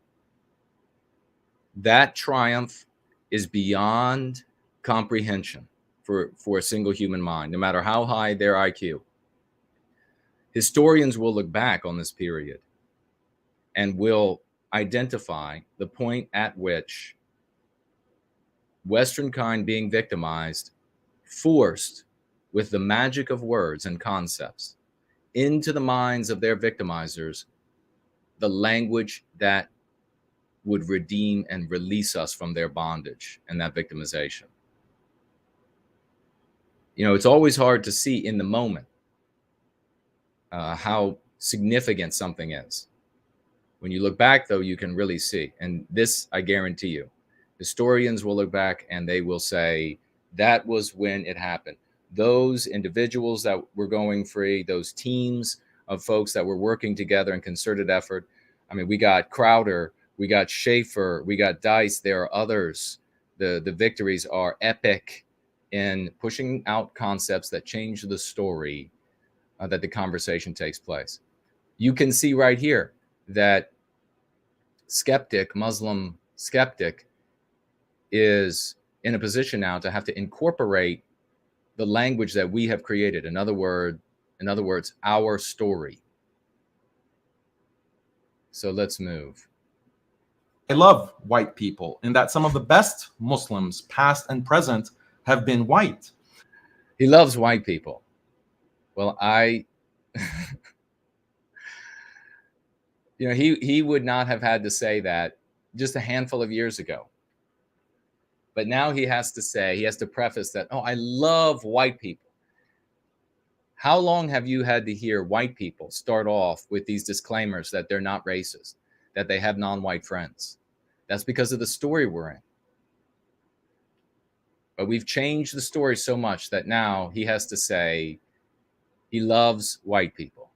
That triumph is beyond comprehension for a single human mind, no matter how high their IQ. Historians will look back on this period and will identify the point at which Western kind being victimized forced, with the magic of words and concepts, into the minds of their victimizers the language that would redeem and release us from their bondage and that victimization. It's always hard to see in the moment how significant something is. When you look back, though, you can really see. And this, I guarantee you, historians will look back and they will say, that was when it happened. Those individuals that were going free, those teams of folks that were working together in concerted effort. I mean, we got Crowder, we got Schaefer, we got Dice. There are others. The victories are epic in pushing out concepts that change the story, that the conversation takes place. You can see right here that Muslim skeptic, is in a position now to have to incorporate the language that we have created. In other words, our story. So let's move. I love white people, and that some of the best Muslims, past and present, have been white. He loves white people. Well, he would not have had to say that just a handful of years ago. But now he has to preface that, oh, I love white people. How long have you had to hear white people start off with these disclaimers that they're not racist, that they have non-white friends? That's because of the story we're in. But we've changed the story so much that now he has to say he loves white people.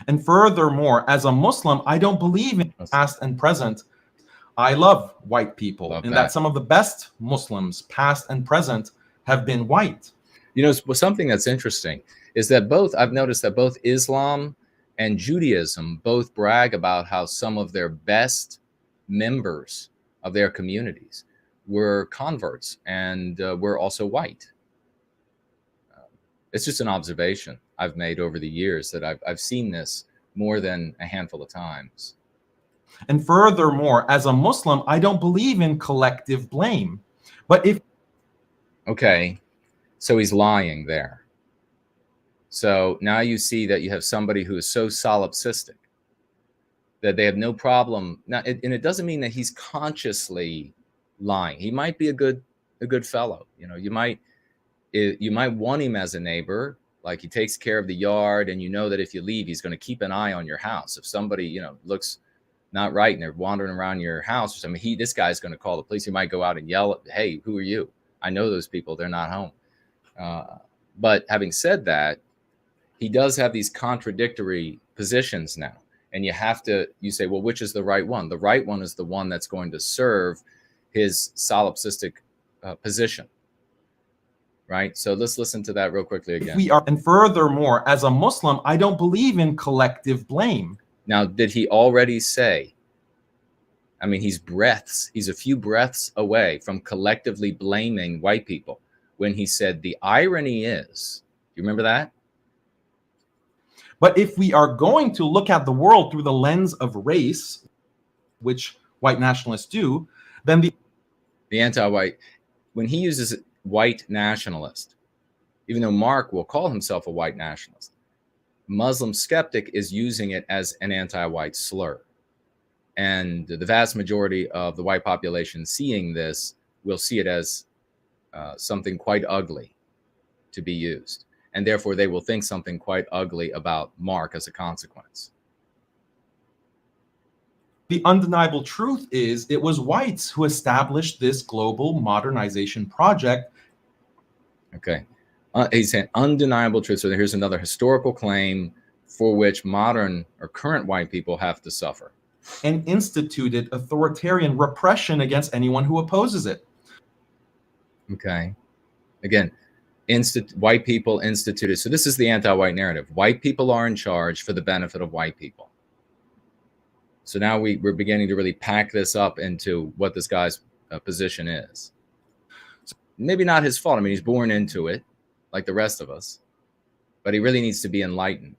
And furthermore, as a Muslim, I don't believe in past and present. I love white people, and that some of the best Muslims, past and present, have been white. You know, something that's interesting is that I've noticed that both Islam and Judaism both brag about how some of their best members of their communities were converts and were also white. It's just an observation I've made over the years that I've seen this more than a handful of times. And furthermore, as a Muslim, I don't believe in collective blame. But if... Okay, so he's lying there. So now you see that you have somebody who is so solipsistic that they have no problem. Now, and it doesn't mean that he's consciously lying. He might be a good fellow. You know, you might want him as a neighbor, like he takes care of the yard, and you know that if you leave, he's going to keep an eye on your house. If somebody, you know, looks not right and they're wandering around your house or something, this guy's going to call the police. He might go out and yell, "Hey, who are you? I know those people. They're not home." But having said that, he does have these contradictory positions now. And you say, well, which is the right one? The right one is the one that's going to serve his solipsistic position. Right? So let's listen to that real quickly again. And furthermore, as a Muslim, I don't believe in collective blame. Now, did he already say, I mean, he's a few breaths away from collectively blaming white people when he said, the irony is, you remember that? But if we are going to look at the world through the lens of race, which white nationalists do, then the anti-white, when he uses white nationalist, even though Mark will call himself a white nationalist, Muslim Skeptic is using it as an anti-white slur. And the vast majority of the white population seeing this will see it as something quite ugly to be used. And therefore, they will think something quite ugly about Mark as a consequence. The undeniable truth is it was whites who established this global modernization project. Okay. He's saying undeniable truth. So here's another historical claim for which modern or current white people have to suffer. And instituted authoritarian repression against anyone who opposes it. Okay. Again, white people instituted. So this is the anti-white narrative. White people are in charge for the benefit of white people. So now we're beginning to really pack this up into what this guy's position is. So maybe not his fault. I mean, he's born into it like the rest of us, but he really needs to be enlightened.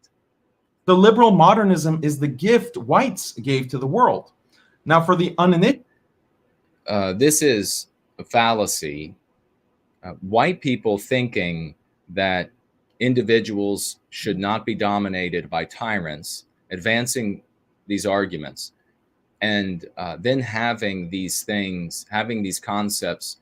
The liberal modernism is the gift whites gave to the world. Now, for the uninitiated, this is a fallacy. White people thinking that individuals should not be dominated by tyrants, advancing these arguments, and then having these things, having these concepts,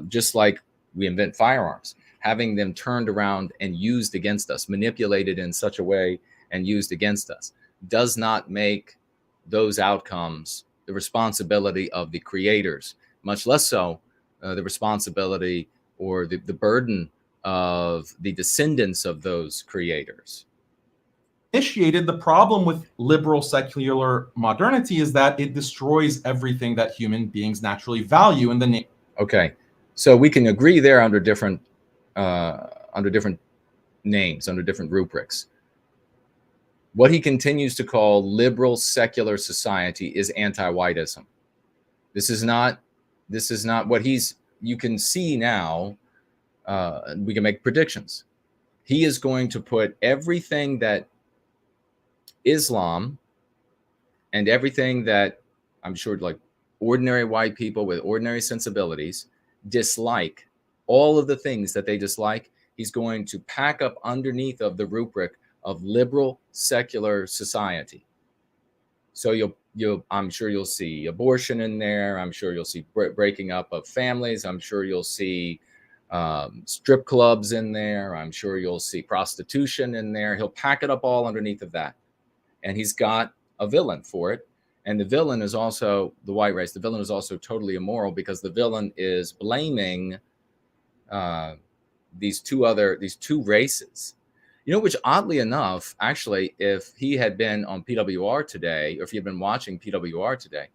just like we invent firearms, having them turned around and used against us, manipulated in such a way and used against us, does not make those outcomes the responsibility of the creators, much less so the responsibility or the burden of the descendants of those creators. The problem with liberal secular modernity is that it destroys everything that human beings naturally value in the name. Okay, so we can agree there under different names, under different rubrics. What he continues to call liberal secular society is anti-whiteism. This is not what you can see now. We can make predictions. He is going to put everything that Islam and everything that I'm sure like ordinary white people with ordinary sensibilities dislike, all of the things that they dislike, he's going to pack up underneath of the rubric of liberal secular society. So I'm sure you'll see abortion in there. I'm sure you'll see breaking up of families. I'm sure you'll see strip clubs in there. I'm sure you'll see prostitution in there. He'll pack it up all underneath of that. And he's got a villain for it. And the villain is also the white race. The villain is also totally immoral because the villain is blaming these two races. You know, which oddly enough, actually, if he had been on PWR today, or if he had been watching PWR today,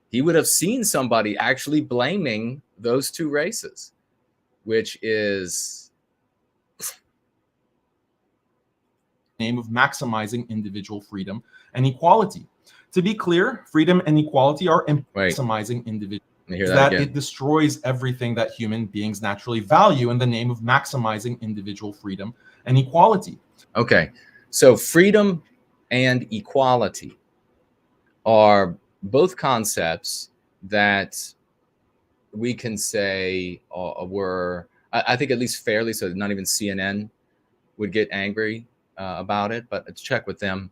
he would have seen somebody actually blaming those two races, which is name of maximizing individual freedom and equality. To be clear, freedom and equality are maximizing individual. That it destroys everything that human beings naturally value in the name of maximizing individual freedom and equality. Okay, so freedom and equality are both concepts that we can say were, I think at least fairly, so not even CNN would get angry about it, but let's check with them.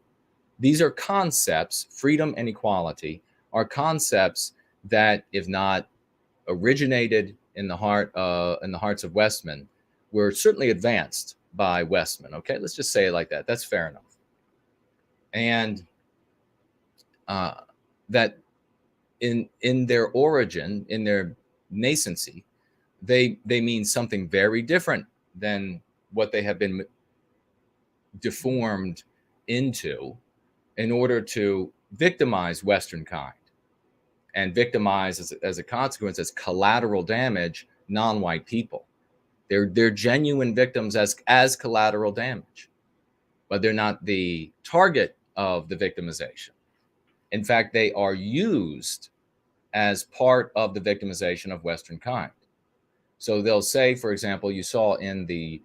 These are concepts, freedom and equality are concepts that, if not originated in the hearts of Westmen, were certainly advanced by Westmen. Okay, let's just say it like that. That's fair enough. And that in their origin, in their nascency, they mean something very different than what they have been deformed into in order to victimize Western kind, and victimize as a consequence, as collateral damage, non-white people. They're genuine victims as collateral damage, but they're not the target of the victimization. In fact, they are used as part of the victimization of Western kind. So they'll say, for example, you saw in the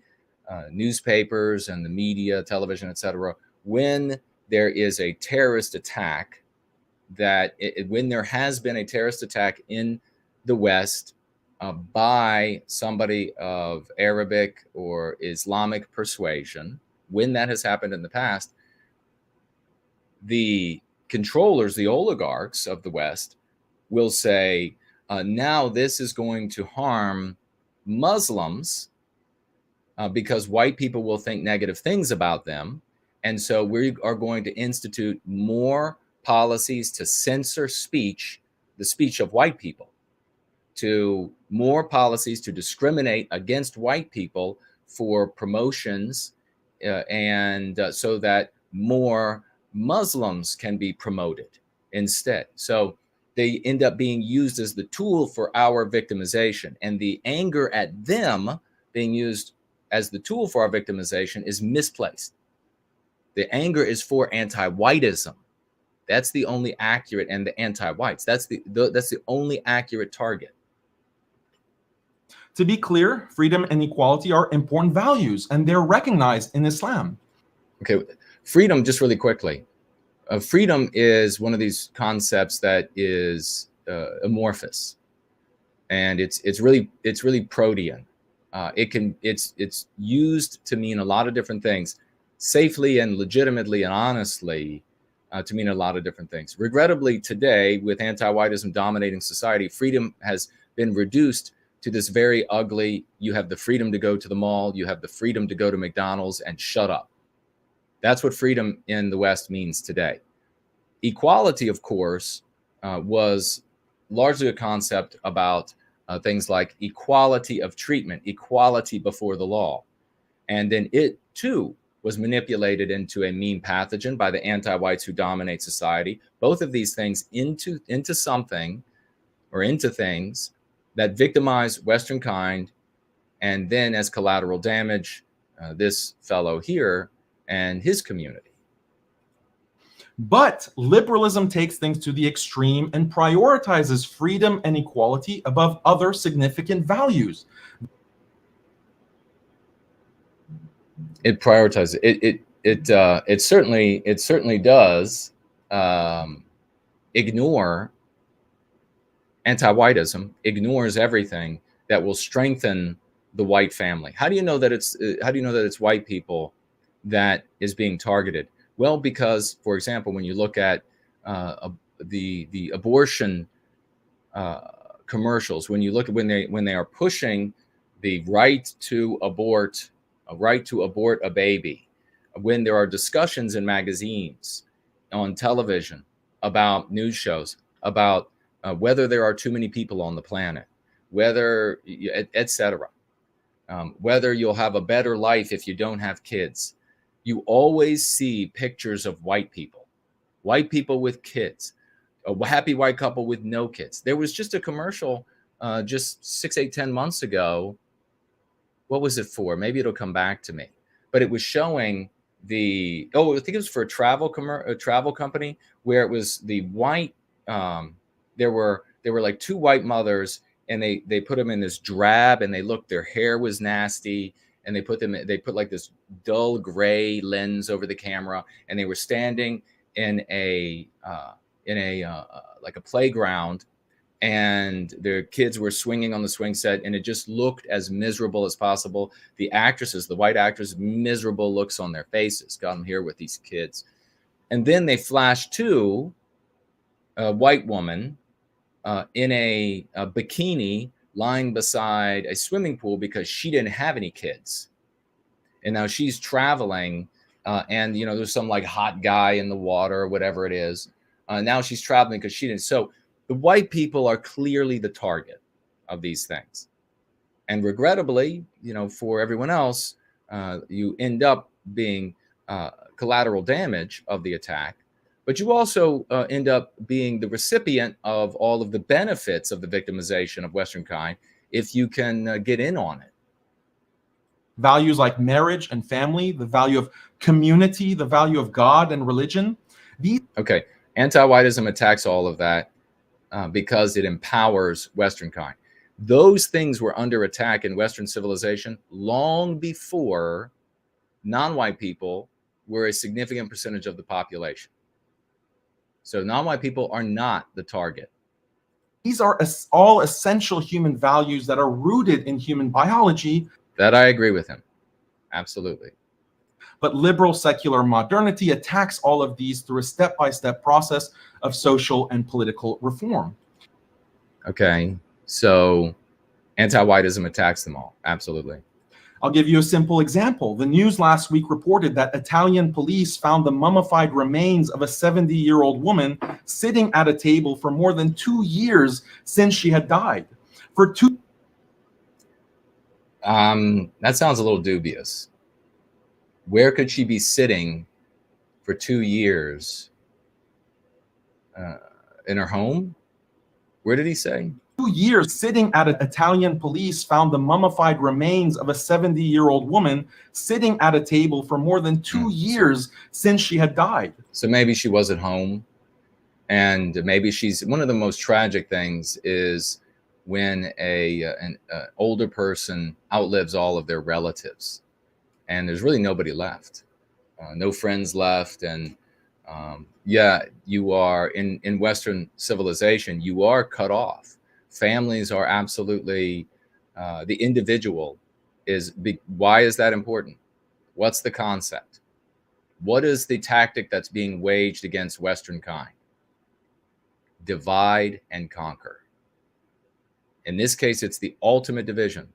newspapers and the media, television, etc., when there is a terrorist attack, when there has been a terrorist attack in the West by somebody of Arabic or Islamic persuasion, when that has happened in the past, the controllers, the oligarchs of the West, will say, now this is going to harm Muslims because white people will think negative things about them. And so we are going to institute more policies to censor speech, the speech of white people, to more policies to discriminate against white people for promotions, and so that more Muslims can be promoted instead. So they end up being used as the tool for our victimization, and the anger at them being used as the tool for our victimization is misplaced. The anger is for anti-whiteism. That's the only accurate, and the anti-whites. That's the only accurate target. To be clear, freedom and equality are important values, and they're recognized in Islam. Okay, freedom, just really quickly. Freedom is one of these concepts that is amorphous, and it's really protean. It's used to mean a lot of different things, safely and legitimately and honestly, to mean a lot of different things. Regrettably, today, with anti-whiteism dominating society, freedom has been reduced to this very ugly, you have the freedom to go to the mall, you have the freedom to go to McDonald's and shut up. That's what freedom in the West means today. Equality, of course, was largely a concept about things like equality of treatment, equality before the law. And then it, too, was manipulated into a mean pathogen by the anti-whites who dominate society. Both of these things into something, or into things that victimize Western kind, and then as collateral damage, this fellow here and his community. But liberalism takes things to the extreme and prioritizes freedom and equality above other significant values. It prioritizes it certainly does. ignore anti-whiteism, ignores everything that will strengthen the white family. How do you know that it's white people that is being targeted? Well, because, for example, when you look at the abortion commercials, when you look at when they are pushing the right to abort a baby, when there are discussions in magazines, on television, about news shows, about whether there are too many people on the planet, whether, etc., whether you'll have a better life if you don't have kids, you always see pictures of white people with kids, a happy white couple with no kids. There was just a commercial just 6, 8, 10 months ago. What was it for? Maybe it'll come back to me. But it was showing I think it was for a travel company, where it was the white. There were like two white mothers, and they put them in this drab, and their hair was nasty, and they put like this dull gray lens over the camera, and they were standing in a like a playground, and their kids were swinging on the swing set, and it just looked as miserable as possible. The white actresses, miserable looks on their faces. God, I'm here with these kids. And then they flashed to a white woman in a bikini lying beside a swimming pool because she didn't have any kids. And now she's traveling, and there's some like hot guy in the water or whatever it is. Now she's traveling because she didn't. So the white people are clearly the target of these things. And regrettably, for everyone else, you end up being collateral damage of the attack, but you also end up being the recipient of all of the benefits of the victimization of Western kind if you can get in on it. Values like marriage and family, the value of community, the value of God and religion. Okay, anti-whiteism attacks all of that because it empowers Western kind. Those things were under attack in Western civilization long before non-white people were a significant percentage of the population. So non-white people are not the target. These are all essential human values that are rooted in human biology. That I agree with him. Absolutely. But liberal secular modernity attacks all of these through a step-by-step process of social and political reform. Okay, so anti-whiteism attacks them all. Absolutely. I'll give you a simple example. The news last week reported that Italian police found the mummified remains of a 70-year-old woman sitting at a table for more than 2 years since she had died. That sounds a little dubious. Where could she be sitting for 2 years? In her home? Where did he say? 2 years sitting at Italian police found the mummified remains of a 70-year-old woman sitting at a table for more than 2 years since she had died. So maybe she was at home, and maybe she's, one of the most tragic things is when an older person outlives all of their relatives, and there's really nobody left, no friends left. And you are in Western civilization, you are cut off. Families are absolutely, the individual is, why is that important? What's the concept? What is the tactic that's being waged against Western kind? Divide and conquer. In this case, it's the ultimate division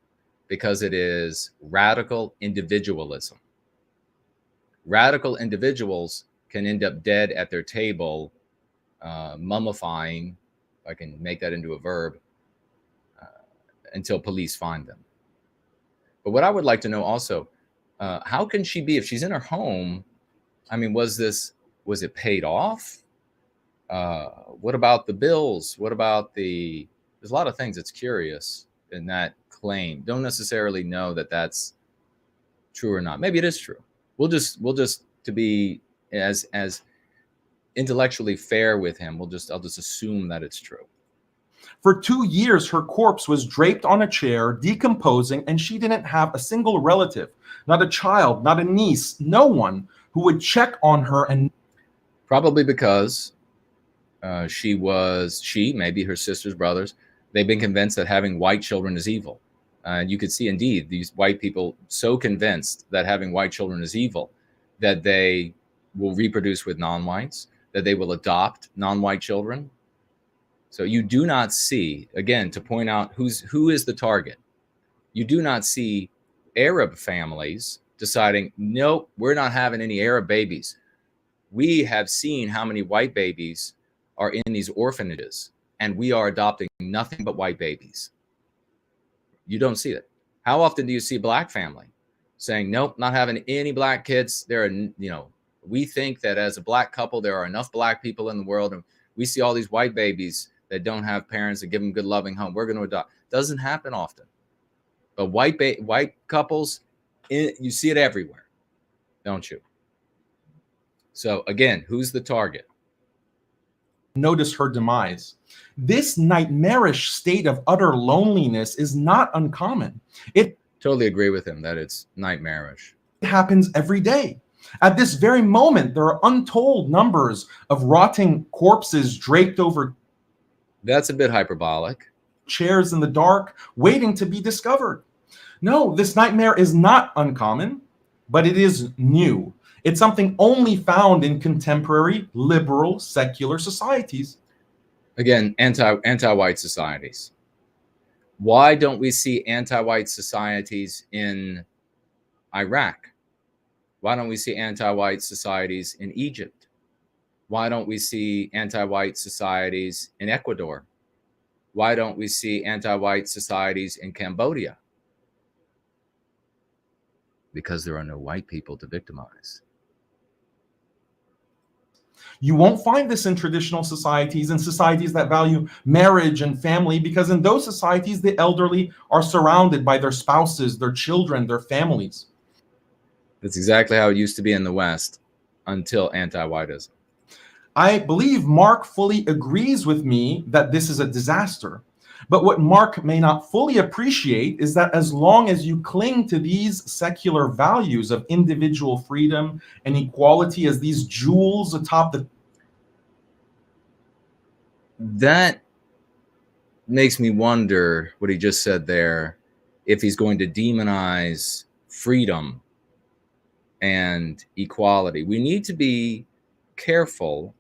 because it is radical individualism. Radical individuals can end up dead at their table, mummifying, if I can make that into a verb, until police find them. But what I would like to know also, how can she be, if she's in her home, I mean, was it paid off? What about the bills? What about there's a lot of things that's curious in that claim. Don't necessarily know that that's true or not. Maybe it is true. We'll just to be as intellectually fair with him, I'll just assume that it's true. For 2 years, her corpse was draped on a chair, decomposing, and she didn't have a single relative, not a child, not a niece, no one who would check on her. And probably because She, maybe her sisters, brothers, they've been convinced that having white children is evil. And you could see, indeed, these white people so convinced that having white children is evil that they will reproduce with non-whites, that they will adopt non-white children. So you do not see, again, to point out who is the target, you do not see Arab families deciding, nope, we're not having any Arab babies. We have seen how many white babies are in these orphanages, and we are adopting nothing but white babies. You don't see it. How often do you see a black family saying, nope, not having any black kids? There are, we think that as a black couple, there are enough black people in the world, and we see all these white babies that don't have parents that give them good, loving home. We're going to adopt. Doesn't happen often. But white couples, you see it everywhere, don't you? So again, who's the target? Notice her demise. This nightmarish state of utter loneliness is not uncommon. It totally agree with him that it's nightmarish. It happens every day. At this very moment, there are untold numbers of rotting corpses draped over. That's a bit hyperbolic. Chairs in the dark, waiting to be discovered. No, this nightmare is not uncommon, but it is new. It's something only found in contemporary, liberal, secular societies. Again, anti-white societies. Why don't we see anti-white societies in Iraq? Why don't we see anti-white societies in Egypt? Why don't we see anti-white societies in Ecuador? Why don't we see anti-white societies in Cambodia? Because there are no white people to victimize. You won't find this in traditional societies and societies that value marriage and family, because in those societies, the elderly are surrounded by their spouses, their children, their families. That's exactly how it used to be in the West until anti-whitism. I believe Mark fully agrees with me that this is a disaster. But what Mark may not fully appreciate is that as long as you cling to these secular values of individual freedom and equality as these jewels atop the... That makes me wonder what he just said there, if he's going to demonize freedom and equality. We need to be careful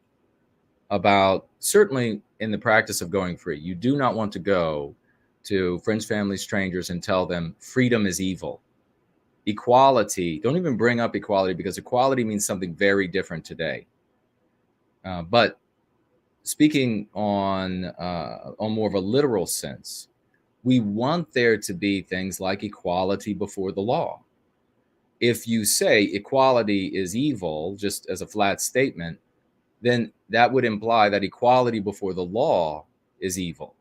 about, certainly in the practice of going free, you do not want to go to friends, family, strangers and tell them freedom is evil. Equality, don't even bring up equality, because equality means something very different today. But speaking on more of a literal sense, we want there to be things like equality before the law. If you say equality is evil, just as a flat statement, then that would imply that equality before the law is evil.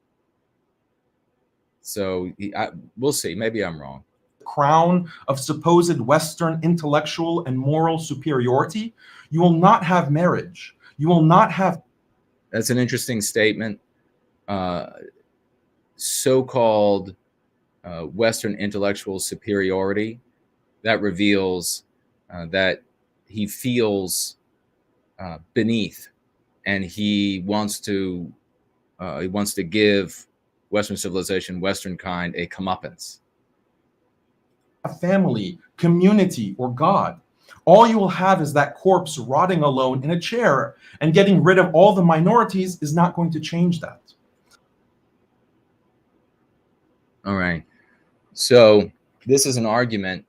So we'll see. Maybe I'm wrong. Crown of supposed Western intellectual and moral superiority, you will not have marriage. You will not have... That's an interesting statement. So-called Western intellectual superiority, that reveals that he feels beneath, and he wants to give Western civilization, Western kind, a comeuppance. A family, community, or God. All you will have is that corpse rotting alone in a chair, and getting rid of all the minorities is not going to change that. All right. So this is an argument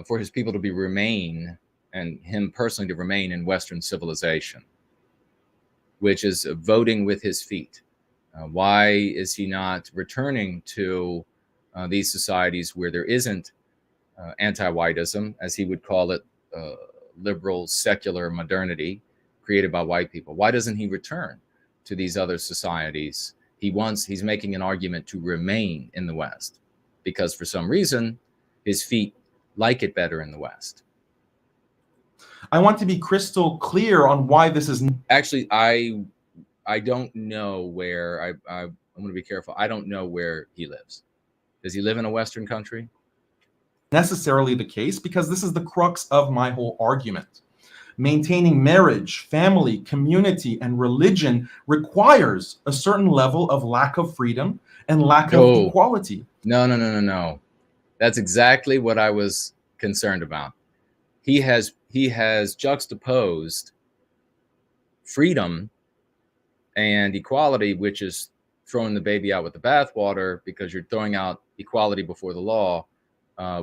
for his people to remain, and him personally to remain in Western civilization, which is voting with his feet. Why is he not returning to these societies where there isn't anti-whitism, as he would call it, liberal secular modernity created by white people? Why doesn't he return to these other societies? He's making an argument to remain in the West, because for some reason his feet like it better in the West. I want to be crystal clear on why this is... Actually, I don't know where, I'm going to be careful. I don't know where he lives. Does he live in a Western country? Necessarily the case, because this is the crux of my whole argument. maintaining marriage, family, community, and religion requires a certain level of lack of freedom and lack of equality. No. That's exactly what I was concerned about. He has juxtaposed freedom and equality, which is throwing the baby out with the bathwater because you're throwing out equality before the law,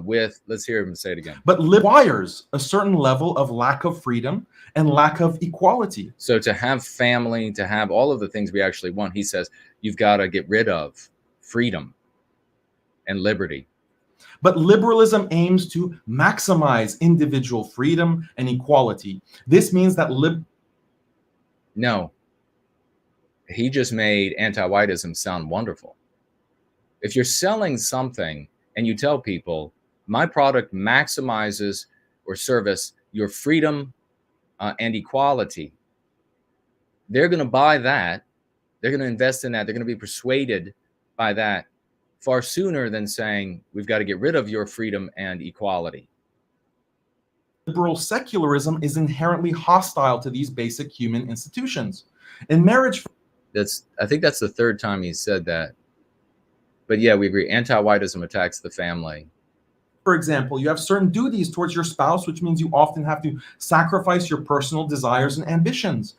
with, let's hear him say it again. But requires a certain level of lack of freedom and lack of equality. So to have family, to have all of the things we actually want, he says you've got to get rid of freedom and liberty. But liberalism aims to maximize individual freedom and equality. This means that No, he just made anti-whiteism sound wonderful. If you're selling something and you tell people, my product maximizes or service your freedom and equality, they're going to buy that. They're going to invest in that. They're going to be persuaded by that far sooner than saying, we've got to get rid of your freedom and equality. Liberal secularism is inherently hostile to these basic human institutions. In marriage, I think that's the third time he said that. But yeah, we agree. Anti-whiteism attacks the family. For example, you have certain duties towards your spouse, which means you often have to sacrifice your personal desires and ambitions.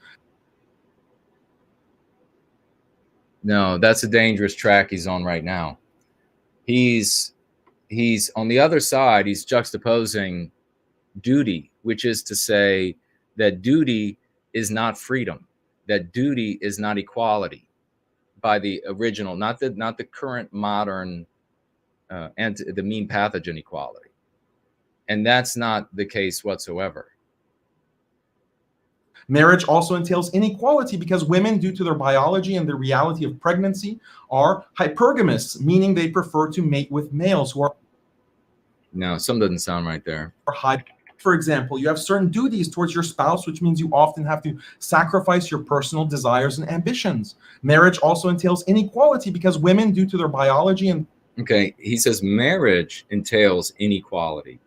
No, that's a dangerous track he's on right now. He's on the other side, he's juxtaposing duty, which is to say that duty is not freedom, that duty is not equality by the original, not the current modern and the mean pathogen equality. And that's not the case whatsoever. Marriage also entails inequality because women, due to their biology and the reality of pregnancy, are hypergamous, meaning they prefer to mate with males who are... No, something doesn't sound right there. For example, you have certain duties towards your spouse, which means you often have to sacrifice your personal desires and ambitions. Marriage also entails inequality because women, due to their biology and... Okay, he says marriage entails inequality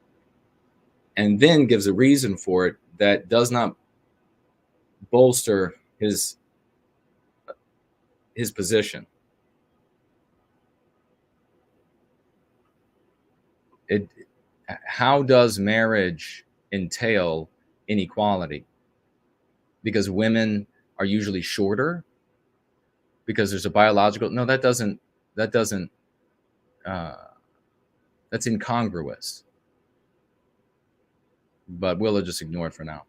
and then gives a reason for it that does not bolster his position. How does marriage entail inequality? Because women are usually shorter? Because there's a biological... No, that's incongruous. But we'll just ignore it for now.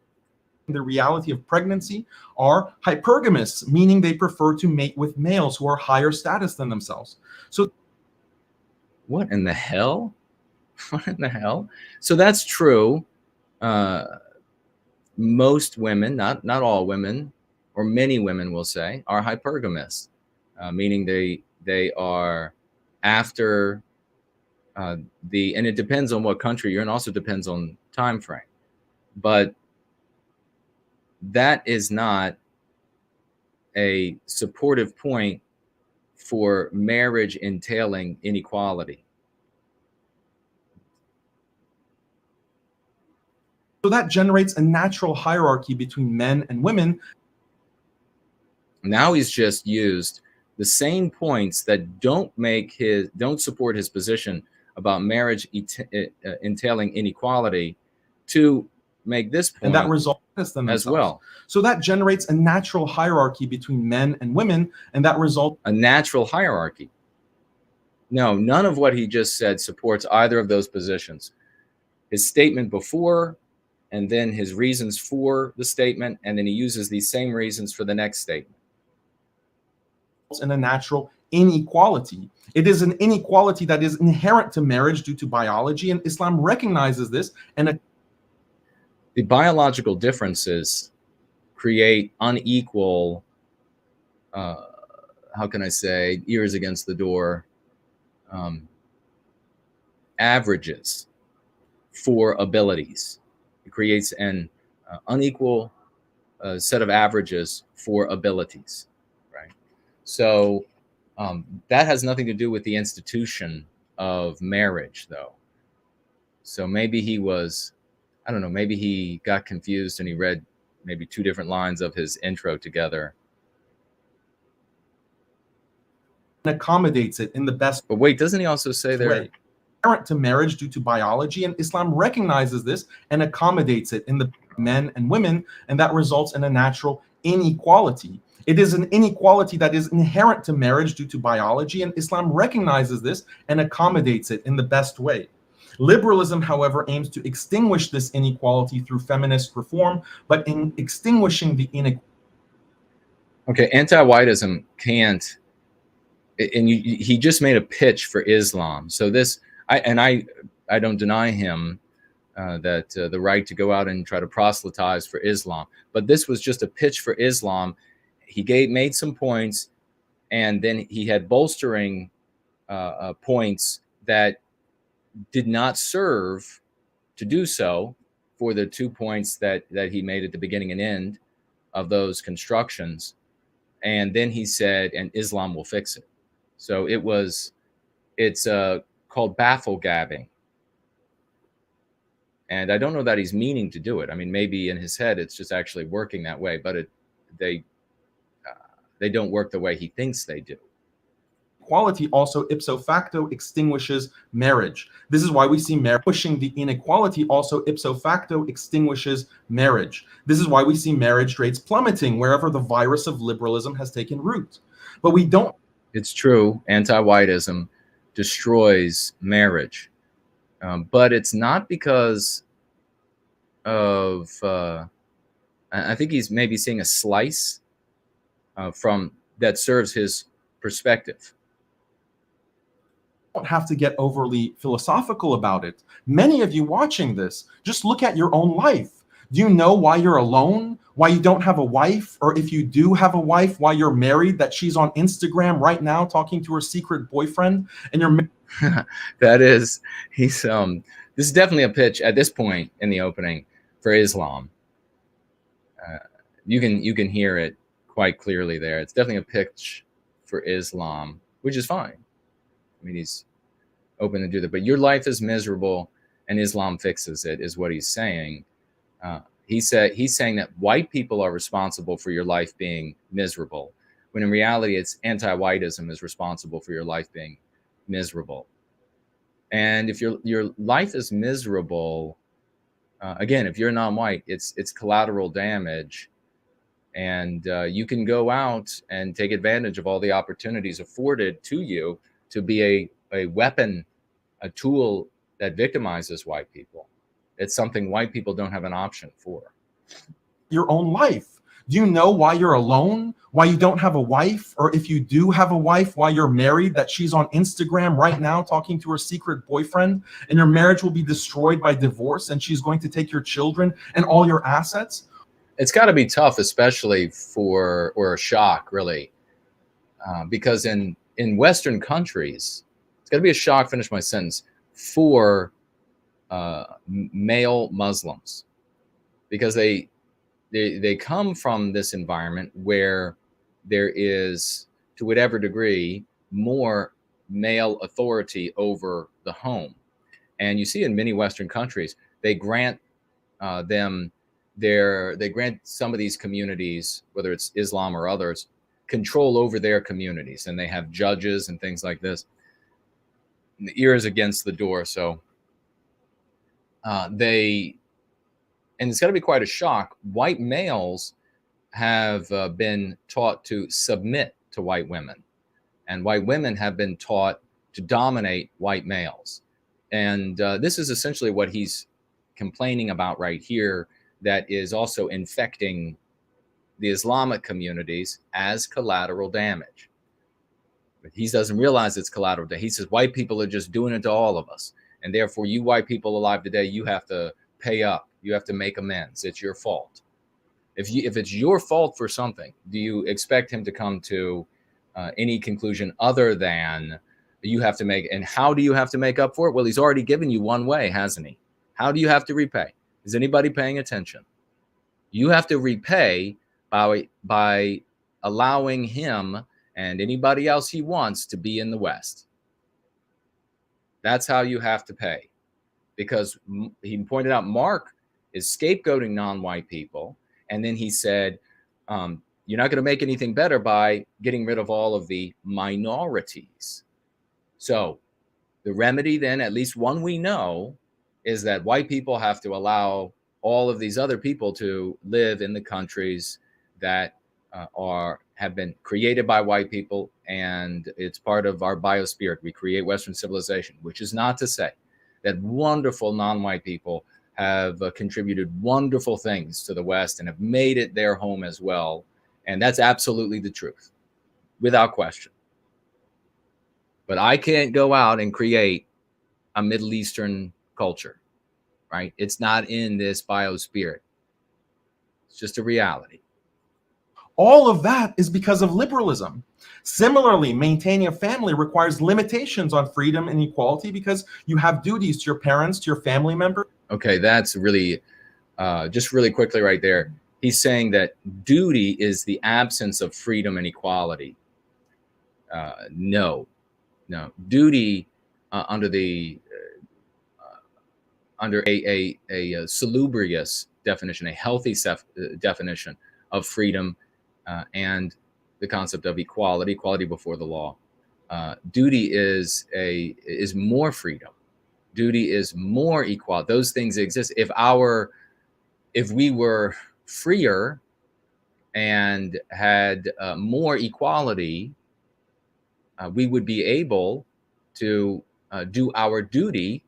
The reality of pregnancy are hypergamous, meaning they prefer to mate with males who are higher status than themselves. So what in the hell? What in the hell? So that's true. Most women, not all women, or many women will say, are hypergamous, meaning they are after and it depends on what country you're in, also depends on time frame. But that is not a supportive point for marriage entailing inequality. So that generates a natural hierarchy between men and women. Now he's just used the same points that don't support his position about marriage entailing inequality to make this point, and that results as well. So that generates a natural hierarchy between men and women, and that results... A natural hierarchy. No, none of what he just said supports either of those positions. His statement before, and then his reasons for the statement, and then he uses these same reasons for the next statement. In a natural inequality. It is an inequality that is inherent to marriage due to biology, and Islam recognizes this. And the biological differences create unequal, how can I say, ears against the door, averages for abilities. It creates an unequal set of averages for abilities, right? So that has nothing to do with the institution of marriage, though. So maybe he was I don't know, maybe he got confused and he read maybe two different lines of his intro together. Accommodates it in the best But wait, doesn't he also say there? way. Inherent to marriage due to biology, and Islam recognizes this and accommodates it in the men and women, and that results in a natural inequality. It is an inequality that is inherent to marriage due to biology, and Islam recognizes this and accommodates it in the best way. Liberalism, however, aims to extinguish this inequality through feminist reform, but in extinguishing the inequality. Okay, anti-whiteism can't, and he just made a pitch for Islam. So this, I don't deny him that the right to go out and try to proselytize for Islam, but this was just a pitch for Islam. He made some points, and then he had bolstering points that did not serve to do so for the 2 points that he made at the beginning and end of those constructions. And then he said, and Islam will fix it. So it's called baffle gabbing. And I don't know that he's meaning to do it. I mean, maybe in his head, it's just actually working that way, but they don't work the way he thinks they do. Equality also ipso facto extinguishes marriage. This is why we see marriage pushing the inequality also ipso facto extinguishes marriage. This is why we see marriage rates plummeting wherever the virus of liberalism has taken root. But we don't. It's true, anti-whiteism destroys marriage, but it's not because of, I think he's maybe seeing a slice from that serves his perspective. Don't have to get overly philosophical about it. Many of you watching this, just look at your own life. Do you know why you're alone? Why you don't have a wife? Or if you do have a wife, why you're married, that she's on Instagram right now talking to her secret boyfriend, and you're that is, this is definitely a pitch at this point in the opening for Islam. You can hear it quite clearly there. It's definitely a pitch for Islam, which is fine. I mean, he's open to do that, but your life is miserable and Islam fixes it, is what he's saying. He's saying that white people are responsible for your life being miserable, when in reality, it's anti-whiteism is responsible for your life being miserable. And if your life is miserable, again, if you're non-white, it's collateral damage. And you can go out and take advantage of all the opportunities afforded to you to be a weapon, a tool that victimizes white people. It's something white people don't have an option for. Your own life. Do you know why you're alone? Why you don't have a wife? Or if you do have a wife, why you're married, that she's on Instagram right now talking to her secret boyfriend, and your marriage will be destroyed by divorce, and she's going to take your children and all your assets? It's got to be tough, especially or a shock, really, because in Western countries, it's got to be a shock, finish my sentence, for male Muslims, because they come from this environment where there is, to whatever degree, more male authority over the home. And you see in many Western countries, they grant they grant some of these communities, whether it's Islam or others, control over their communities, and they have judges and things like this. And the ear is against the door, so and it's got to be quite a shock. White males have been taught to submit to white women, and white women have been taught to dominate white males. And this is essentially what he's complaining about right here, that is also infecting the Islamic communities as collateral damage. But he doesn't realize it's collateral damage. He says white people are just doing it to all of us, and therefore you white people alive today, you have to pay up. You have to make amends. It's your fault. If it's your fault for something, do you expect him to come to any conclusion other than you have to make? And how do you have to make up for it? Well, he's already given you one way, hasn't he? How do you have to repay? Is anybody paying attention? You have to repay by allowing him and anybody else he wants to be in the West. That's how you have to pay. Because he pointed out, Mark is scapegoating non-white people. And then he said, you're not going to make anything better by getting rid of all of the minorities. So the remedy then, at least one we know, is that white people have to allow all of these other people to live in the countries that have been created by white people, and it's part of our biospirit. We create Western civilization, which is not to say that wonderful non-white people have contributed wonderful things to the West and have made it their home as well. And that's absolutely the truth, without question. But I can't go out and create a Middle Eastern culture, right? It's not in this biospirit. It's just a reality. All of that is because of liberalism. Similarly, maintaining a family requires limitations on freedom and equality because you have duties to your parents, to your family members. Okay, that's really, just really quickly right there. He's saying that duty is the absence of freedom and equality. No. Duty under a salubrious definition, a healthy definition of freedom and the concept of equality before the law. Duty is more freedom. Duty is more equal. Those things exist. If we were freer and had more equality, we would be able to do our duty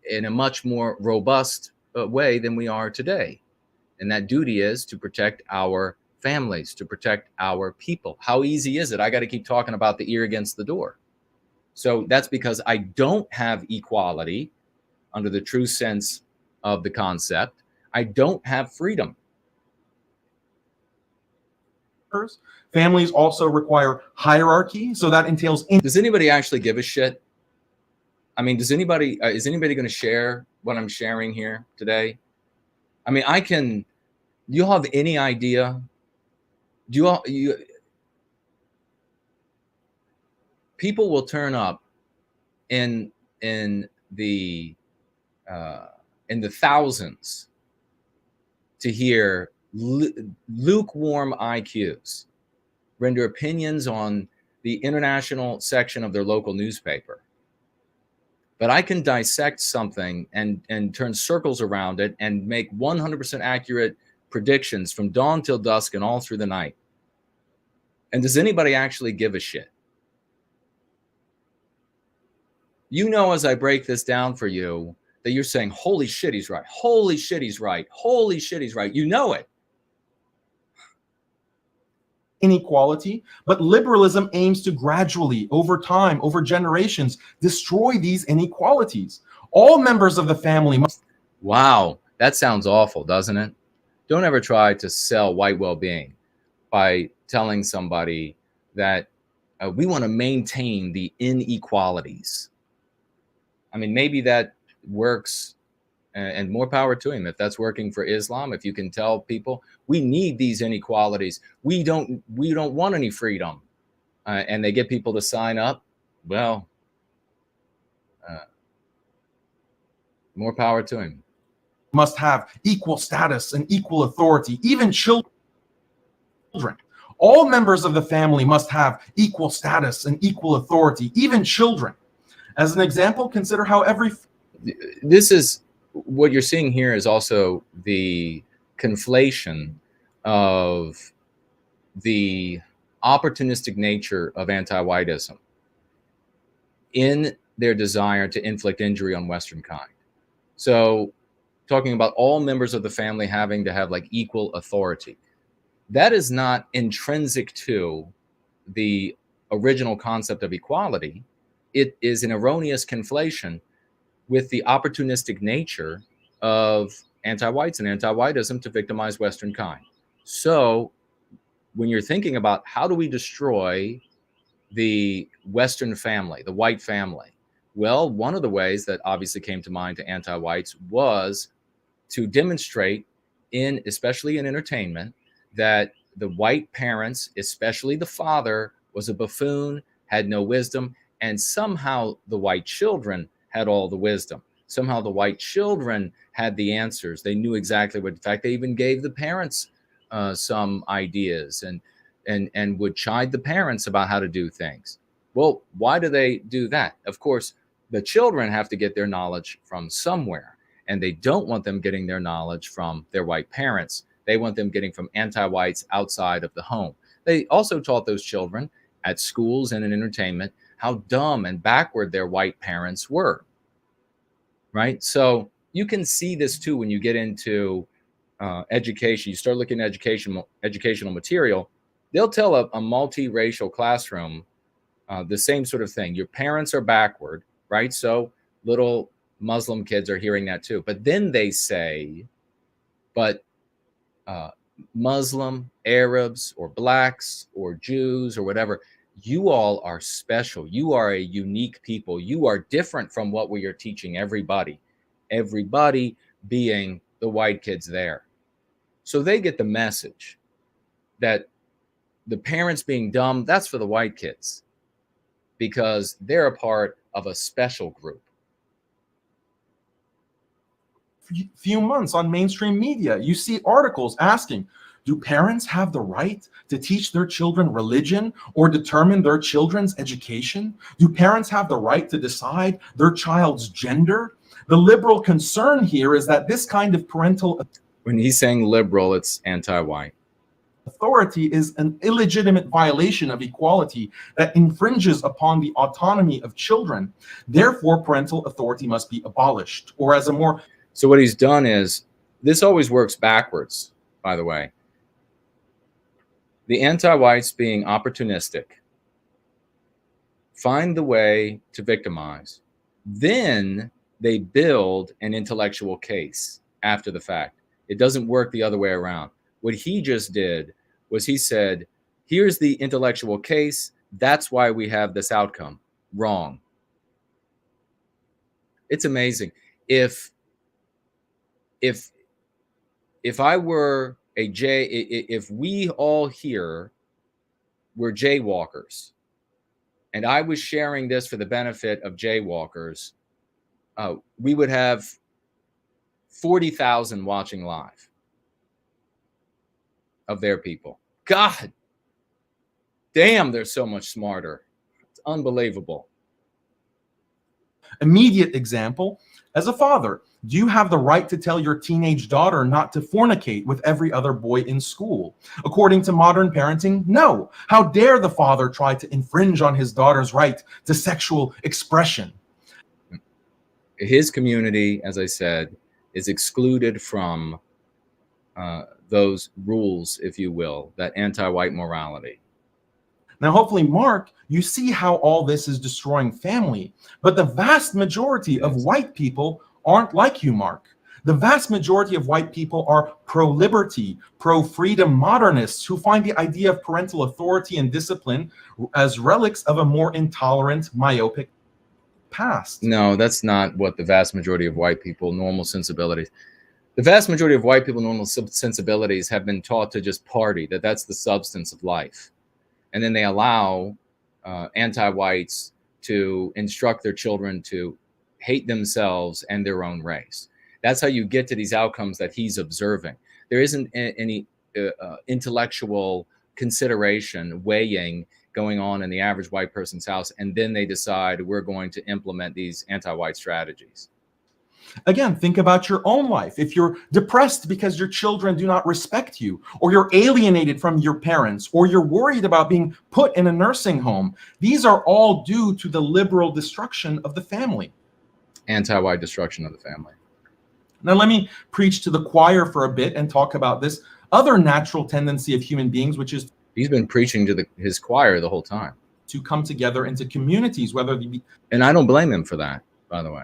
in a much more robust way than we are today. And that duty is to protect our families, to protect our people. How easy is it? I got to keep talking about the ear against the door. So that's because I don't have equality under the true sense of the concept. I don't have freedom. Families also require hierarchy, so that entails. Does anybody actually give a shit? I mean, is anybody going to share what I'm sharing here today? I mean, do you all have any idea? People will turn up in the thousands to hear lukewarm IQs render opinions on the international section of their local newspaper. But I can dissect something and turn circles around it and make 100% accurate predictions from dawn till dusk and all through the night. And does anybody actually give a shit? You know, as I break this down for you, that you're saying, holy shit, he's right. Holy shit, he's right. Holy shit, he's right. You know it. Inequality, but liberalism aims to gradually, over time, over generations, destroy these inequalities. All members of the family must. Wow, that sounds awful, doesn't it? Don't ever try to sell white well-being by telling somebody that we want to maintain the inequalities. I mean, maybe that works, and more power to him if that's working for Islam. If you can tell people we need these inequalities, we don't want any freedom, and they get people to sign up, well, more power to him. Must have equal status and equal authority, even children. All members of the family must have equal status and equal authority, even children. As an example, consider how this is what you're seeing here is also the conflation of the opportunistic nature of anti-whiteism in their desire to inflict injury on Western kind. So talking about all members of the family having to have like equal authority, that is not intrinsic to the original concept of equality. It is an erroneous conflation with the opportunistic nature of anti-whites and anti-whiteism to victimize Western kind. So when you're thinking about how do we destroy the Western family, the white family, well, one of the ways that obviously came to mind to anti-whites was to demonstrate especially in entertainment, that the white parents, especially the father, was a buffoon, had no wisdom, and somehow the white children had all the wisdom. somehow the white children had the answers. They knew exactly what. In fact, they even gave the parents some ideas and would chide the parents about how to do things. Well, why do they do that? Of course, the children have to get their knowledge from somewhere, and they don't want them getting their knowledge from their white parents. They want them getting from anti-whites outside of the home. They also taught those children at schools and in entertainment how dumb and backward their white parents were, right? So you can see this too when you get into education. You start looking at educational material. They'll tell a multiracial classroom the same sort of thing. Your parents are backward, right? So little Muslim kids are hearing that too. But then they say, but Muslim, Arabs, or blacks, or Jews, or whatever, you all are special. You are a unique people. You are different from what we are teaching everybody. Everybody being the white kids there. So they get the message that the parents being dumb, that's for the white kids, because they're a part of a special group. Few months on mainstream media, you see articles asking, do parents have the right to teach their children religion or determine their children's education? Do parents have the right to decide their child's gender? The liberal concern here is that this kind of parental When he's saying liberal, it's anti-white. Authority is an illegitimate violation of equality that infringes upon the autonomy of children. Therefore, parental authority must be abolished. Or as a more... So what he's done is, this always works backwards, by the way. The anti-whites being opportunistic, find the way to victimize. Then they build an intellectual case after the fact. It doesn't work the other way around. What he just did was he said, here's the intellectual case. That's why we have this outcome. Wrong. It's amazing. If I were if we all here were jaywalkers, and I was sharing this for the benefit of jaywalkers, we would have 40,000 watching live of their people. God damn, they're so much smarter. It's unbelievable. Immediate example, as a father, do you have the right to tell your teenage daughter not to fornicate with every other boy in school? According to modern parenting, no. How dare the father try to infringe on his daughter's right to sexual expression? His community, as I said, is excluded from those rules, if you will, that anti-white morality. Now, hopefully, Mark, you see how all this is destroying family. But the vast majority of white people aren't like you, Mark. The vast majority of white people are pro-liberty, pro-freedom modernists who find the idea of parental authority and discipline as relics of a more intolerant, myopic past. No, that's not what the vast majority of white people, normal sensibilities. The vast majority of white people, normal sensibilities have been taught to just party, that's the substance of life. And then they allow anti-whites to instruct their children to hate themselves and their own race. That's how you get to these outcomes that he's observing. There isn't any intellectual consideration, weighing going on in the average white person's house, and then they decide we're going to implement these anti-white strategies. Again, think about your own life. If you're depressed because your children do not respect you, or you're alienated from your parents, or you're worried about being put in a nursing home, these are all due to the liberal destruction of the family. Anti-white destruction of the family. Now, let me preach to the choir for a bit and talk about this other natural tendency of human beings, which is... He's been preaching to his choir the whole time. To come together into communities, whether they be... And I don't blame him for that, by the way.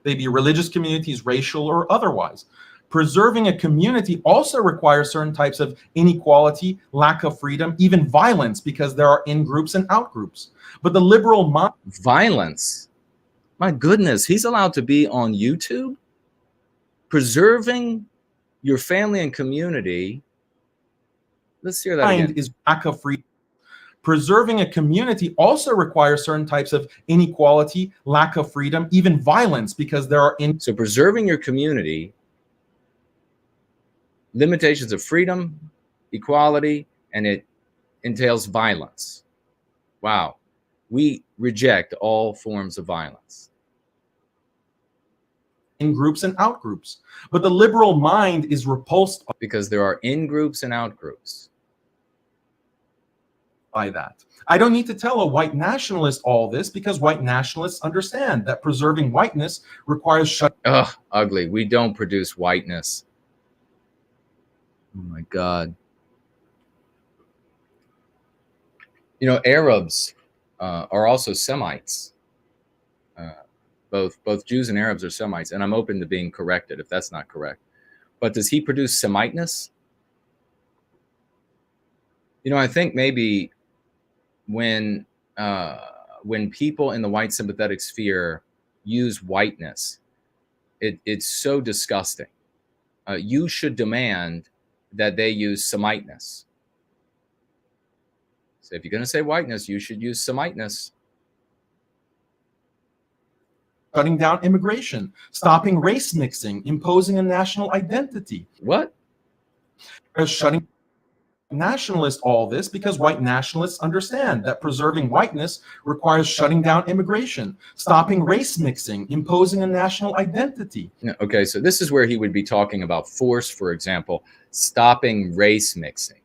They be religious communities, racial or otherwise. Preserving a community also requires certain types of inequality, lack of freedom, even violence, because there are in-groups and out-groups. But the liberal mind... Violence? My goodness, he's allowed to be on YouTube? Preserving your family and community. Let's hear that again. Is lack of freedom. Preserving a community also requires certain types of inequality, lack of freedom, even violence, because there are So preserving your community, limitations of freedom, equality, and it entails violence. Wow. We reject all forms of violence. in groups and out groups. But the liberal mind is repulsed Because there are in groups and out groups. by that. I don't need to tell a white nationalist all this, because white nationalists understand that preserving whiteness requires shutting Ugh, ugly. We don't produce whiteness. Oh my God. You know, Arabs are also Semites. Both Jews and Arabs are Semites, and I'm open to being corrected if that's not correct. But does he produce Semiteness? You know, I think maybe when people in the white sympathetic sphere use whiteness, it's so disgusting. You should demand that they use Semiteness. So if you're going to say whiteness, you should use Semiteness. shutting down immigration, stopping race mixing, imposing a national identity. What? Shutting nationalists all this, because white nationalists understand that preserving whiteness requires shutting down immigration, stopping race mixing, imposing a national identity. Okay, so this is where he would be talking about force, for example, stopping race mixing.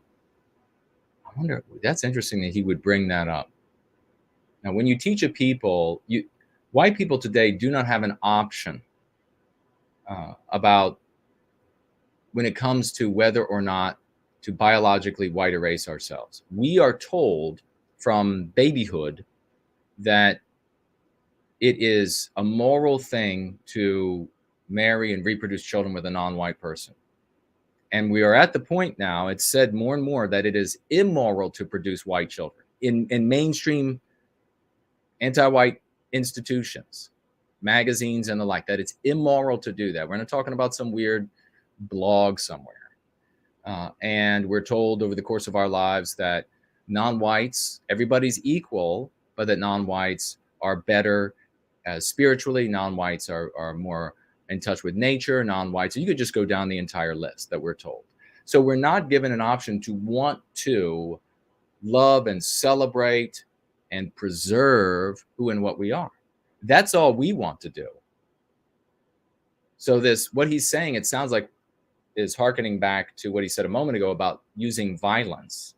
I wonder, that's interesting that he would bring that up. Now, when you teach a people, white people today do not have an option about when it comes to whether or not to biologically white erase ourselves. We are told from babyhood that it is a moral thing to marry and reproduce children with a non-white person. And we are at the point now, it's said more and more, that it is immoral to produce white children in mainstream anti-white institutions, magazines and the like, that it's immoral to do that. We're not talking about some weird blog somewhere. And we're told over the course of our lives that non-whites, everybody's equal, but that non-whites are better spiritually, non-whites are more in touch with nature, non-whites. You could just go down the entire list that we're told. So we're not given an option to want to love and celebrate and preserve who and what we are. That's all we want to do. So what he's saying, it sounds like, is hearkening back to what he said a moment ago about using violence.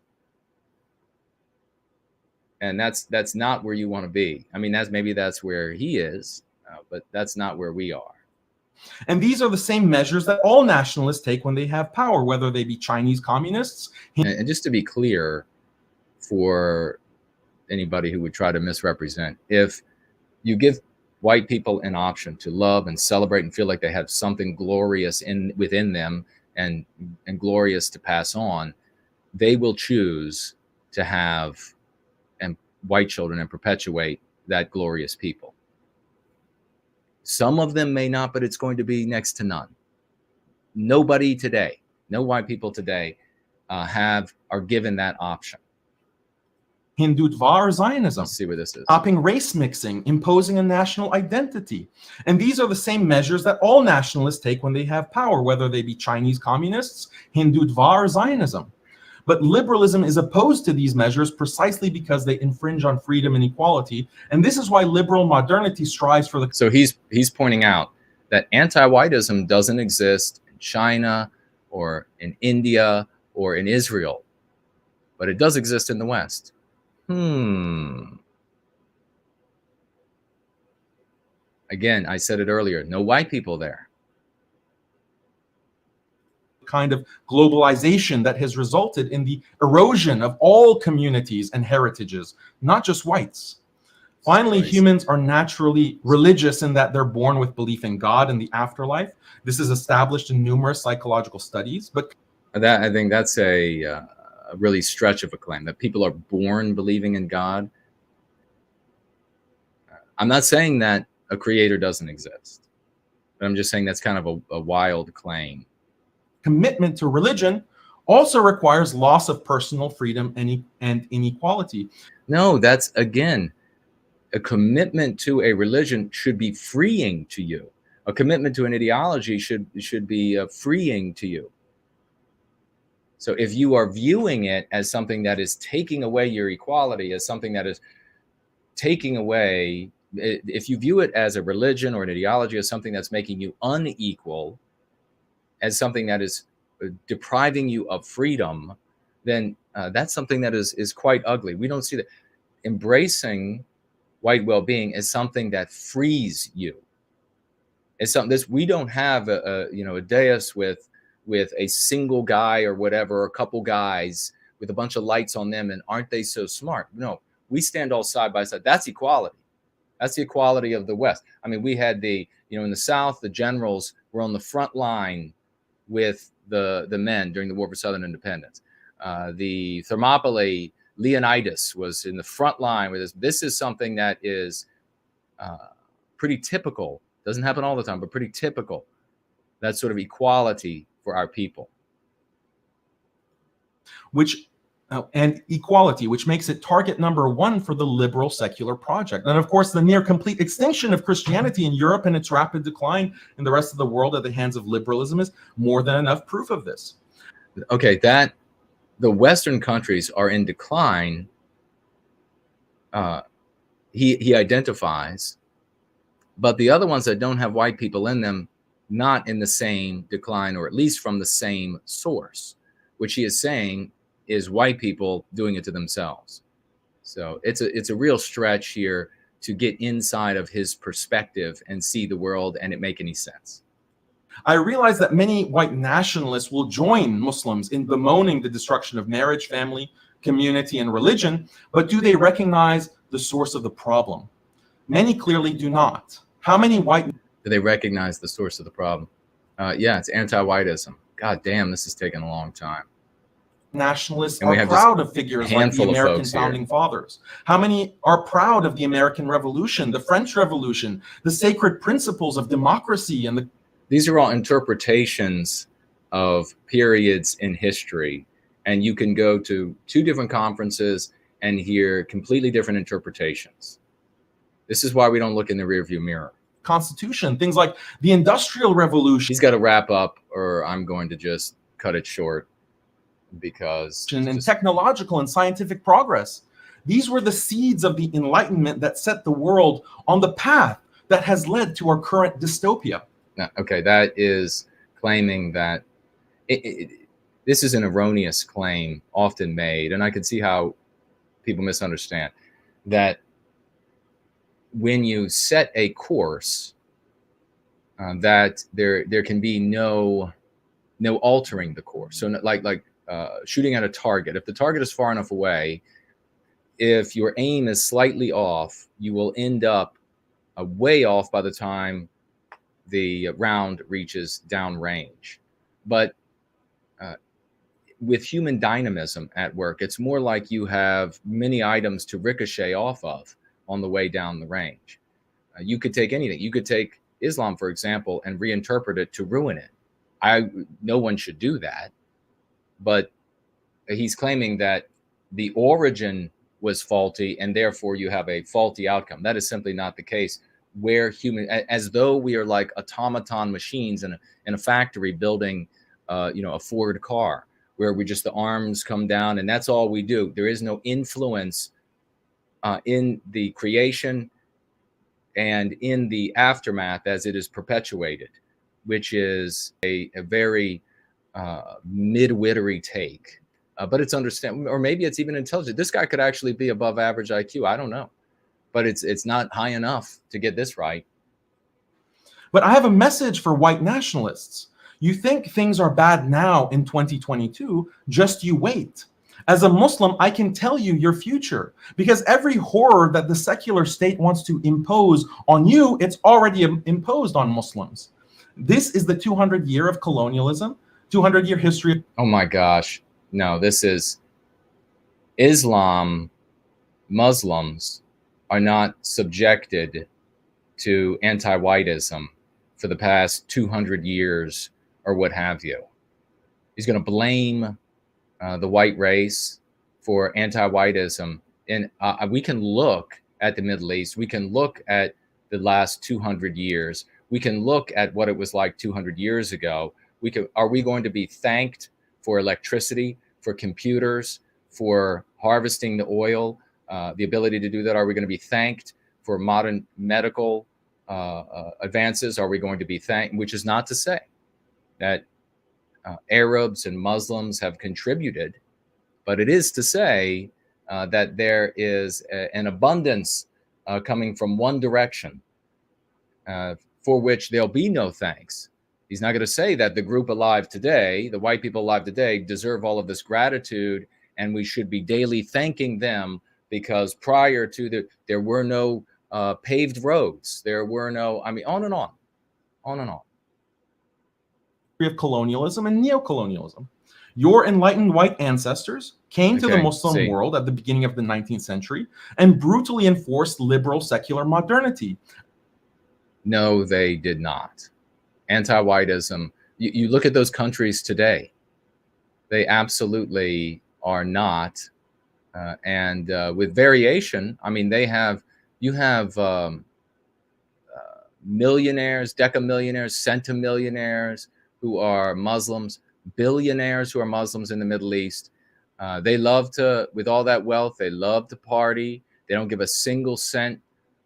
And that's not where you want to be. I mean, maybe that's where he is, but that's not where we are. And these are the same measures that all nationalists take when they have power, whether they be Chinese communists. And just to be clear for anybody who would try to misrepresent, if you give white people an option to love and celebrate and feel like they have something glorious within them and glorious to pass on, they will choose to have white children and perpetuate that glorious people. Some of them may not, but it's going to be next to none. Nobody today, no white people today are given that option. Hindutva or Zionism. Let's see where this is. Stopping race mixing, imposing a national identity. And these are the same measures that all nationalists take when they have power, whether they be Chinese communists, Hindutva or Zionism. But liberalism is opposed to these measures precisely because they infringe on freedom and equality. And this is why liberal modernity strives for the... So he's pointing out that anti-whiteism doesn't exist in China or in India or in Israel, but it does exist in the West. Again, I said it earlier, no white people there. Kind of globalization that has resulted in the erosion of all communities and heritages, not just whites. Finally, humans are naturally religious in that they're born with belief in God and the afterlife. This is established in numerous psychological studies. But I think that's a really stretch of a claim, that people are born believing in God. I'm not saying that a creator doesn't exist, but I'm just saying that's kind of a wild claim. Commitment to religion also requires loss of personal freedom and inequality. No, that's, again, a commitment to a religion should be freeing to you. A commitment to an ideology should be freeing to you. So if you are viewing it as something that is taking away your equality, as something that is taking away, if you view it as a religion or an ideology, as something that's making you unequal, as something that is depriving you of freedom, then that's something that is quite ugly. We don't see that. Embracing white well-being is something that frees you. It's something this, we don't have a dais with a single guy or whatever, or a couple guys with a bunch of lights on them, and aren't they so smart? No, we stand all side by side. That's equality. That's the equality of the West. I mean, we had in the South, the generals were on the front line with the men during the War for Southern Independence. The Thermopylae Leonidas was in the front line with this. This is something that is pretty typical. Doesn't happen all the time, but pretty typical. That sort of equality for our people. And equality, which makes it target number one for the liberal secular project. And of course, the near complete extinction of Christianity in Europe and its rapid decline in the rest of the world at the hands of liberalism is more than enough proof of this. Okay, that the Western countries are in decline, he identifies, but the other ones that don't have white people in them, not in the same decline, or at least from the same source, which he is saying is white people doing it to themselves. So it's a real stretch here to get inside of his perspective and see the world and it make any sense. I realize that many white nationalists will join Muslims in bemoaning the destruction of marriage, family, community, and religion, but do they recognize the source of the problem? Many clearly do not. How many white... Do they recognize the source of the problem? Yeah, it's anti-whiteism. God damn, this is taking a long time. Nationalists are proud of figures like the American founding fathers? How many are proud of the American Revolution, the French Revolution, the sacred principles of democracy and the... These are all interpretations of periods in history, and you can go to 2 different conferences and hear completely different interpretations. This is why we don't look in the rearview mirror. Constitution, things like the Industrial Revolution. He's got to wrap up, or I'm going to just cut it short, because and technological and scientific progress. These were the seeds of the Enlightenment that set the world on the path that has led to our current dystopia. Okay, that is claiming that this is an erroneous claim often made, and I can see how people misunderstand that. When you set a course, that there can be no altering the course. So like shooting at a target. If the target is far enough away, if your aim is slightly off, you will end up way off by the time the round reaches downrange. But with human dynamism at work, it's more like you have many items to ricochet off of on the way down the range. You could take anything. You could take Islam, for example, and reinterpret it to ruin it. No one should do that. But he's claiming that the origin was faulty and therefore you have a faulty outcome. That is simply not the case. Where human, as though we are like automaton machines in a factory building, a Ford car, where the arms come down and that's all we do. There is no influence in the creation and in the aftermath as it is perpetuated, which is a very midwittery take. But it's understand, or maybe it's even intelligent. This guy could actually be above average IQ. I don't know, but it's not high enough to get this right. But I have a message for white nationalists. You think things are bad now in 2022, just you wait. As a Muslim, I can tell you your future, because every horror that the secular state wants to impose on you, it's already imposed on Muslims. This is the 200 year of colonialism, 200-year history. Oh my gosh. No, this is Islam. Muslims are not subjected to anti-whiteism for the past 200 years or what have you. He's going to blame the white race, for anti-whiteism. And we can look at the Middle East. We can look at the last 200 years. We can look at what it was like 200 years ago. Are we going to be thanked for electricity, for computers, for harvesting the oil, the ability to do that? Are we going to be thanked for modern medical advances? Are we going to be thanked? Which is not to say that Arabs and Muslims have contributed, but it is to say that there is an abundance coming from one direction for which there'll be no thanks. He's not going to say that the group alive today, the white people alive today, deserve all of this gratitude, and we should be daily thanking them because prior to there were no paved roads. There were no, I mean, on and on, on and on. Of colonialism and neocolonialism. Your enlightened white ancestors came to the Muslim world at the beginning of the 19th century and brutally enforced liberal secular modernity. No, they did not. Anti-whiteism, you look at those countries today, they absolutely are not. And with variation, I mean, you have millionaires, decamillionaires, centimillionaires who are Muslims, billionaires who are Muslims in the Middle East. They love to, with all that wealth, they love to party. They don't give a single cent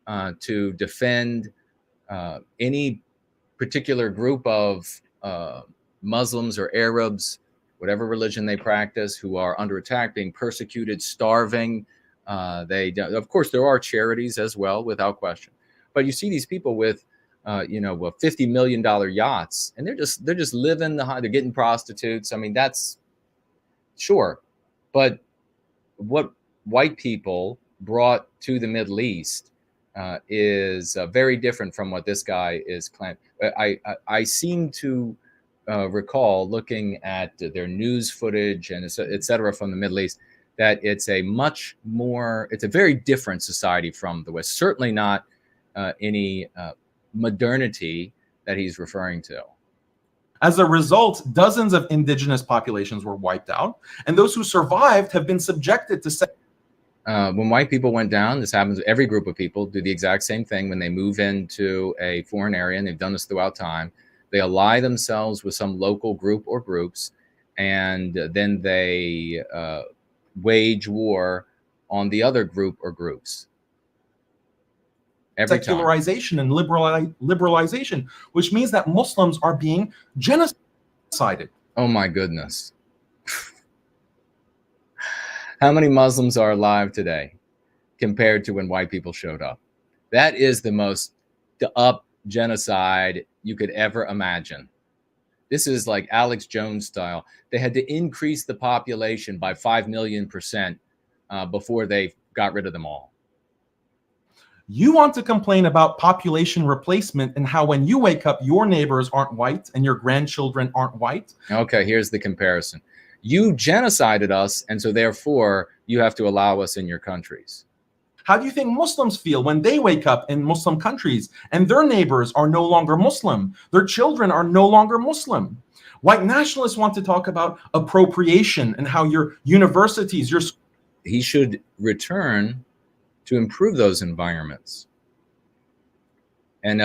to defend any particular group of Muslims or Arabs, whatever religion they practice, who are under attack, being persecuted, starving. Of course, there are charities as well, without question. But you see these people with, $50 million yachts, and they're just living they're getting prostitutes. I mean, that's sure, but what white people brought to the Middle East is very different from what this guy is claiming. I seem to recall looking at their news footage and et cetera from the Middle East that it's a very different society from the West. Certainly not any modernity that he's referring to. As a result, dozens of indigenous populations were wiped out, and those who survived have been subjected to when white people went down, this happens, every group of people do the exact same thing when they move into a foreign area, and they've done this throughout time. They ally themselves with some local group or groups, and then they wage war on the other group or groups. Secularization and liberalization, which means that Muslims are being genocided. Oh my goodness. How many Muslims are alive today compared to when white people showed up? That is the most up genocide you could ever imagine. This is like Alex Jones style. They had to increase the population by 5 million% before they got rid of them all. You want to complain about population replacement and how when you wake up, your neighbors aren't white and your grandchildren aren't white? Okay, here's the comparison. You genocided us, and so therefore you have to allow us in your countries. How do you think Muslims feel when they wake up in Muslim countries and their neighbors are no longer Muslim? Their children are no longer Muslim. White nationalists want to talk about appropriation and how your universities, He should return to improve those environments. And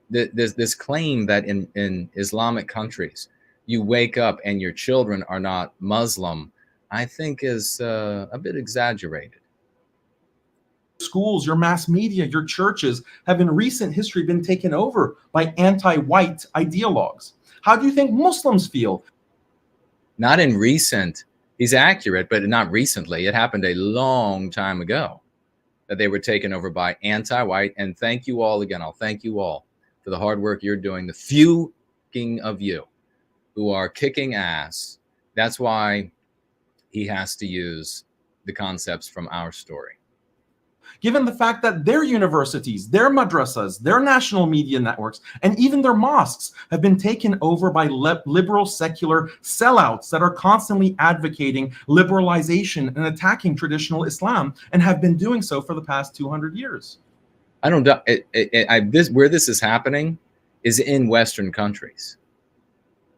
this claim that in Islamic countries, you wake up and your children are not Muslim, I think is a bit exaggerated. Schools, your mass media, your churches have in recent history been taken over by anti-white ideologues. How do you think Muslims feel? Not in recent, he's accurate, but not recently. It happened a long time ago that they were taken over by anti-white. And thank you all again. I'll thank you all for the hard work you're doing. The few of you who are kicking ass. That's why he has to use the concepts from our story. Given the fact that their universities, their madrasas, their national media networks, and even their mosques have been taken over by liberal secular sellouts that are constantly advocating liberalization and attacking traditional Islam and have been doing so for the past 200 years. I don't doubt where this is happening is in Western countries.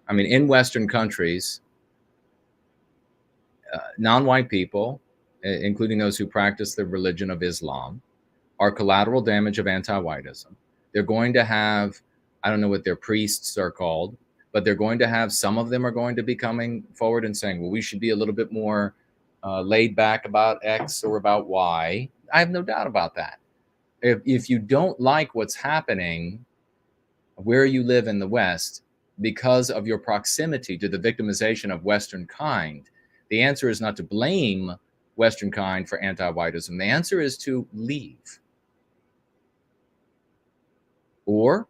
I mean, in Western countries, non-white people, including those who practice the religion of Islam, are collateral damage of anti-whiteism. They're going to have, I don't know what their priests are called, but they're going to have, some of them are going to be coming forward and saying, well, we should be a little bit more laid back about X or about Y. I have no doubt about that. If you don't like what's happening where you live in the West because of your proximity to the victimization of Western kind, the answer is not to blame Western kind for anti-whiteism. The answer is to leave. Or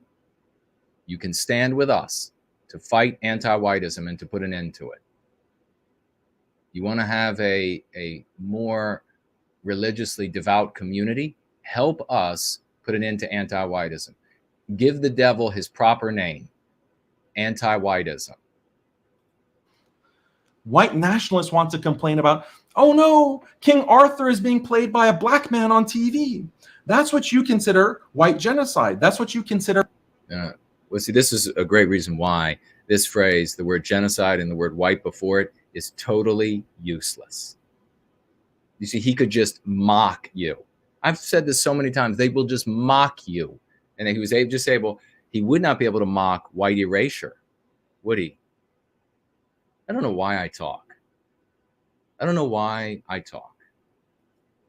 you can stand with us to fight anti-whiteism and to put an end to it. You want to have a more religiously devout community? Help us put an end to anti-whiteism. Give the devil his proper name, anti-whiteism. White nationalists want to complain about, oh no, King Arthur is being played by a black man on TV. That's what you consider white genocide. That's what you consider. Well, see, this is a great reason why this phrase, the word genocide and the word white before it, is totally useless. You see, he could just mock you. I've said this so many times. They will just mock you. And he was just able, he would not be able to mock white erasure, would he? I don't know why I talk. I don't know why I talk.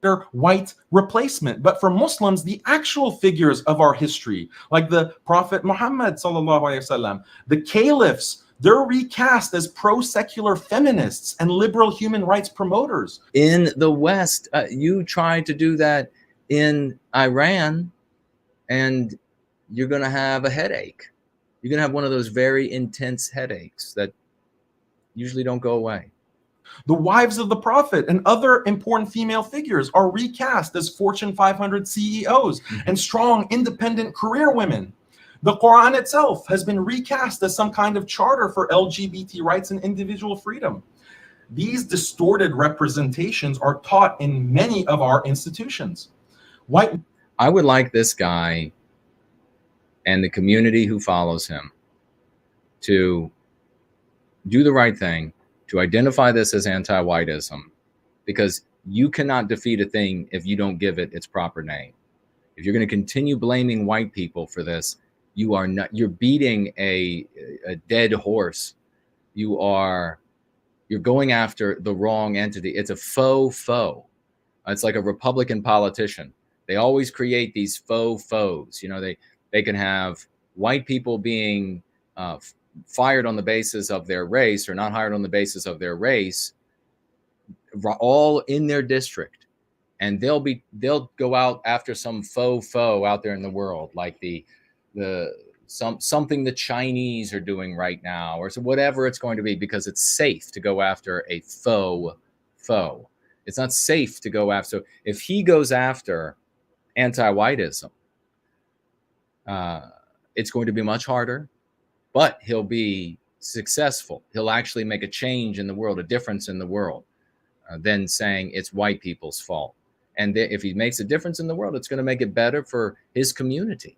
They're white replacement. But for Muslims, the actual figures of our history, like the Prophet Muhammad sallallahu alaihi wasallam, the caliphs, they're recast as pro-secular feminists and liberal human rights promoters. In the West, you try to do that in Iran, and you're going to have a headache. You're going to have one of those very intense headaches that usually don't go away. The wives of the Prophet and other important female figures are recast as Fortune 500 CEOs and strong, independent career women. The Quran itself has been recast as some kind of charter for LGBT rights and individual freedom. These distorted representations are taught in many of our institutions. I would like this guy and the community who follows him to do the right thing, to identify this as anti-whiteism, because you cannot defeat a thing if you don't give it its proper name. If you're going to continue blaming white people for this, you are not, you're beating a dead horse. You're going after the wrong entity. It's a faux foe. It's like a Republican politician. They always create these faux foes. You know, they can have white people being fired on the basis of their race or not hired on the basis of their race, all in their district, and they'll go out after some faux foe out there in the world, like something the Chinese are doing right now, or so whatever it's going to be, because it's safe to go after a faux foe. It's not safe to go after. So if he goes after anti-whiteism, it's going to be much harder, but he'll be successful. He'll actually make a change in the world, a difference in the world, than saying it's white people's fault. And if he makes a difference in the world, it's going to make it better for his community.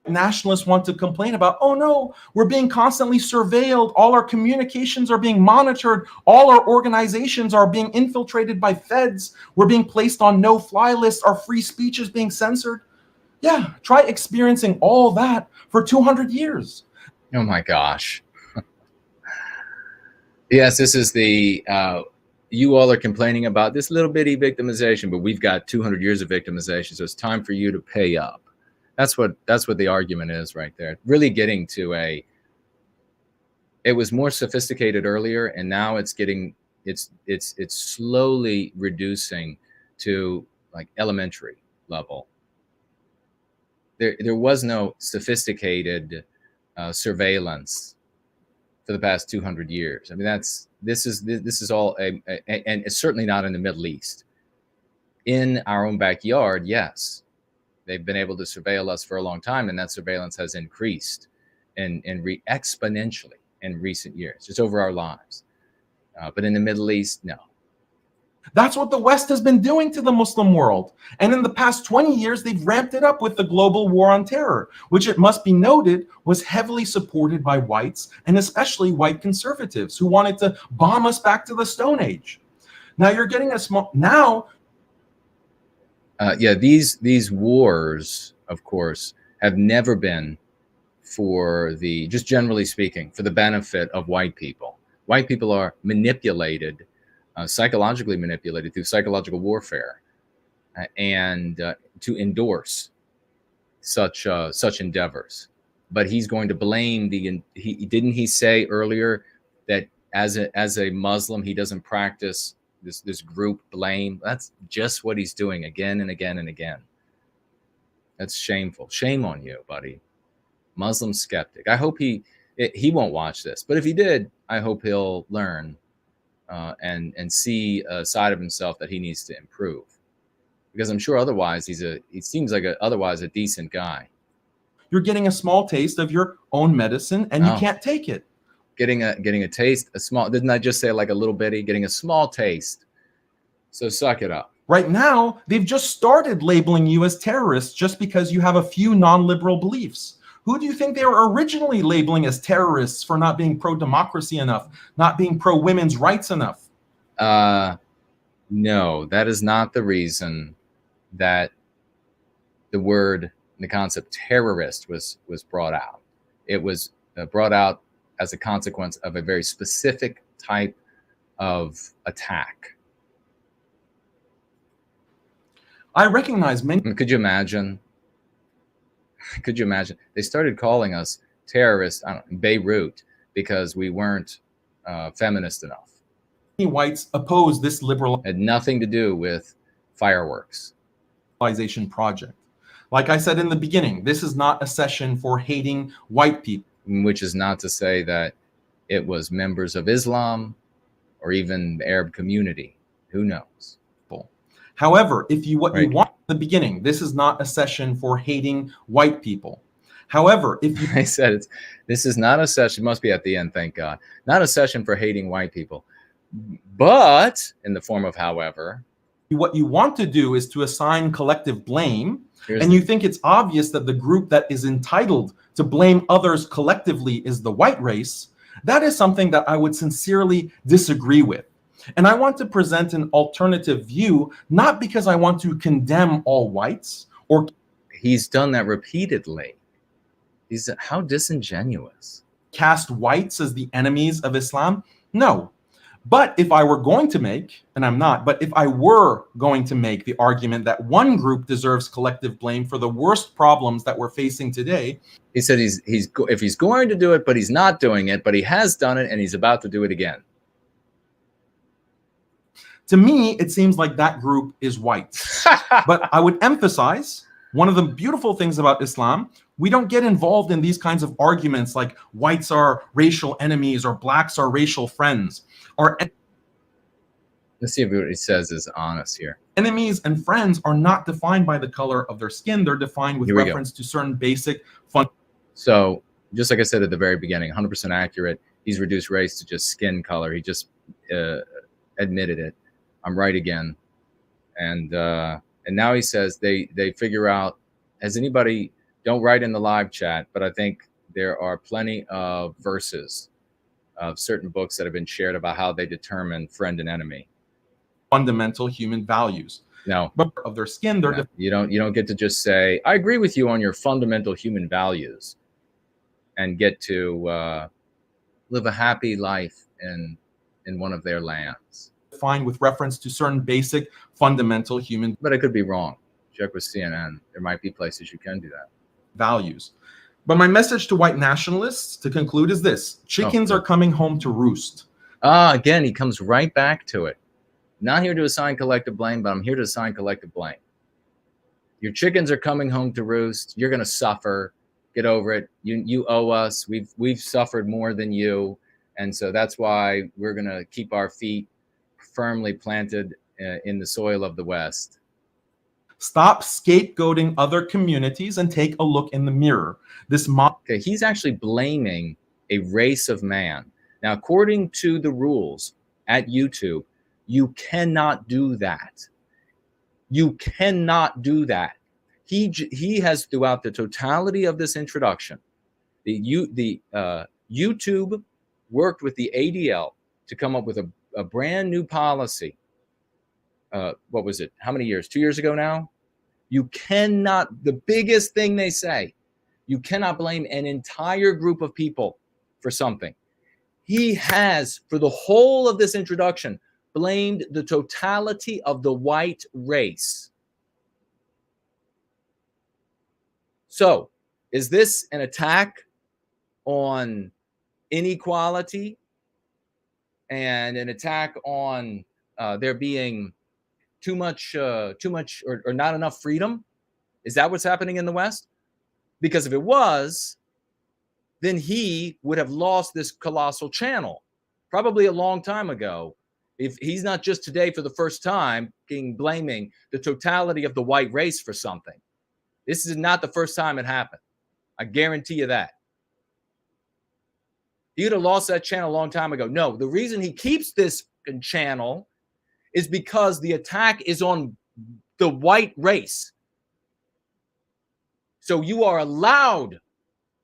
Nationalists want to complain about, oh no, we're being constantly surveilled, all our communications are being monitored, all our organizations are being infiltrated by feds, we're being placed on no-fly lists, our free speech is being censored. Yeah, try experiencing all that for 200 years. Oh my gosh. Yes, this is the, you all are complaining about this little bitty victimization, but we've got 200 years of victimization, so it's time for you to pay up. That's what the argument is right there. Really getting to it was more sophisticated earlier, and now it's getting, it's slowly reducing to like elementary level. There was no sophisticated surveillance for the past 200 years. I mean, this is all and it's certainly not in the Middle East. In our own backyard, yes, they've been able to surveil us for a long time, and that surveillance has increased exponentially in recent years, just over our lives. But in the Middle East, no. That's what the West has been doing to the Muslim world. And in the past 20 years, they've ramped it up with the global war on terror, which it must be noted was heavily supported by whites and especially white conservatives who wanted to bomb us back to the Stone Age. Now you're getting a small, yeah, these wars, of course, have never been for the, just generally speaking, for the benefit of white people. White people are manipulated, psychologically manipulated through psychological warfare, and to endorse such endeavors. But he's going to blame didn't he say earlier that as a Muslim he doesn't practice this group blame? That's just what he's doing again and again and again. That's shameful. Shame on you, buddy. Muslim skeptic. I hope he won't watch this, but if he did, I hope he'll learn and see a side of himself that he needs to improve, because I'm sure otherwise he seems like otherwise a decent guy. You're getting a small taste of your own medicine and you can't take it. Getting a taste, a small, didn't I just say like a little bitty? Getting a small taste. So suck it up. Right now, they've just started labeling you as terrorists just because you have a few non-liberal beliefs. Who do you think they were originally labeling as terrorists for not being pro-democracy enough, not being pro-women's rights enough? No, that is not the reason that the concept terrorist was brought out. It was brought out as a consequence of a very specific type of attack. I recognize many. Could you imagine? Could you imagine? They started calling us terrorists in Beirut because we weren't feminist enough. Many whites oppose this liberal. Had nothing to do with fireworks. Project. Like I said in the beginning, this is not a session for hating white people. Which is not to say that it was members of Islam or even the Arab community. Who knows? However, you want in the beginning, this is not a session for hating white people. However, I said this is not a session, must be at the end, thank God, not a session for hating white people, but in the form of however. What you want to do is to assign collective blame, and you think it's obvious that the group that is entitled to blame others collectively is the white race. That is something that I would sincerely disagree with. And I want to present an alternative view, not because I want to condemn all whites or. He's done that repeatedly. How disingenuous. Cast whites as the enemies of Islam? No. But if I were going to make, and I'm not, but if I were going to make the argument that one group deserves collective blame for the worst problems that we're facing today. He said if he's going to do it, but he's not doing it, but he has done it and he's about to do it again. To me, it seems like that group is whites. But I would emphasize one of the beautiful things about Islam, we don't get involved in these kinds of arguments like whites are racial enemies or blacks are racial friends. Let's see if what he says is honest here. Enemies and friends are not defined by the color of their skin. They're defined with reference to certain basic So, just like I said at the very beginning, 100% accurate. He's reduced race to just skin color. He just admitted it. I'm right again. And now he says they figure out, has anybody, don't write in the live chat, but I think there are plenty of verses of certain books that have been shared about how they determine friend and enemy. Fundamental human values. No. But of their skin, they're you don't get to just say, I agree with you on your fundamental human values and get to live a happy life in one of their lands. Defined with reference to certain basic fundamental human. But I could be wrong. Check with CNN. There might be places you can do that. Values. But my message to white nationalists to conclude is this: chickens are coming home to roost. Again, he comes right back to it. Not here to assign collective blame, but I'm here to assign collective blame. Your chickens are coming home to roost. You're going to suffer. Get over it. You owe us. We've suffered more than you. And so that's why we're going to keep our feet firmly planted in the soil of the West. Stop scapegoating other communities and take a look in the mirror. Okay, he's actually blaming a race of man. Now, according to the rules at YouTube, You cannot do that. You cannot do that. He has, throughout the totality of this introduction, YouTube worked with the ADL to come up with a brand new policy. What was it? How many years? 2 years ago now? You cannot, the biggest thing they say, you cannot blame an entire group of people for something. He has, for the whole of this introduction, blamed the totality of the white race. So, is this an attack on inequality and an attack on there being too much or not enough freedom? Is that what's happening in the West? Because if it was, then he would have lost this colossal channel probably a long time ago. If he's not just today for the first time blaming the totality of the white race for something. This is not the first time it happened. I guarantee you that. He would have lost that channel a long time ago. No, the reason he keeps this channel is because the attack is on the white race. So you are allowed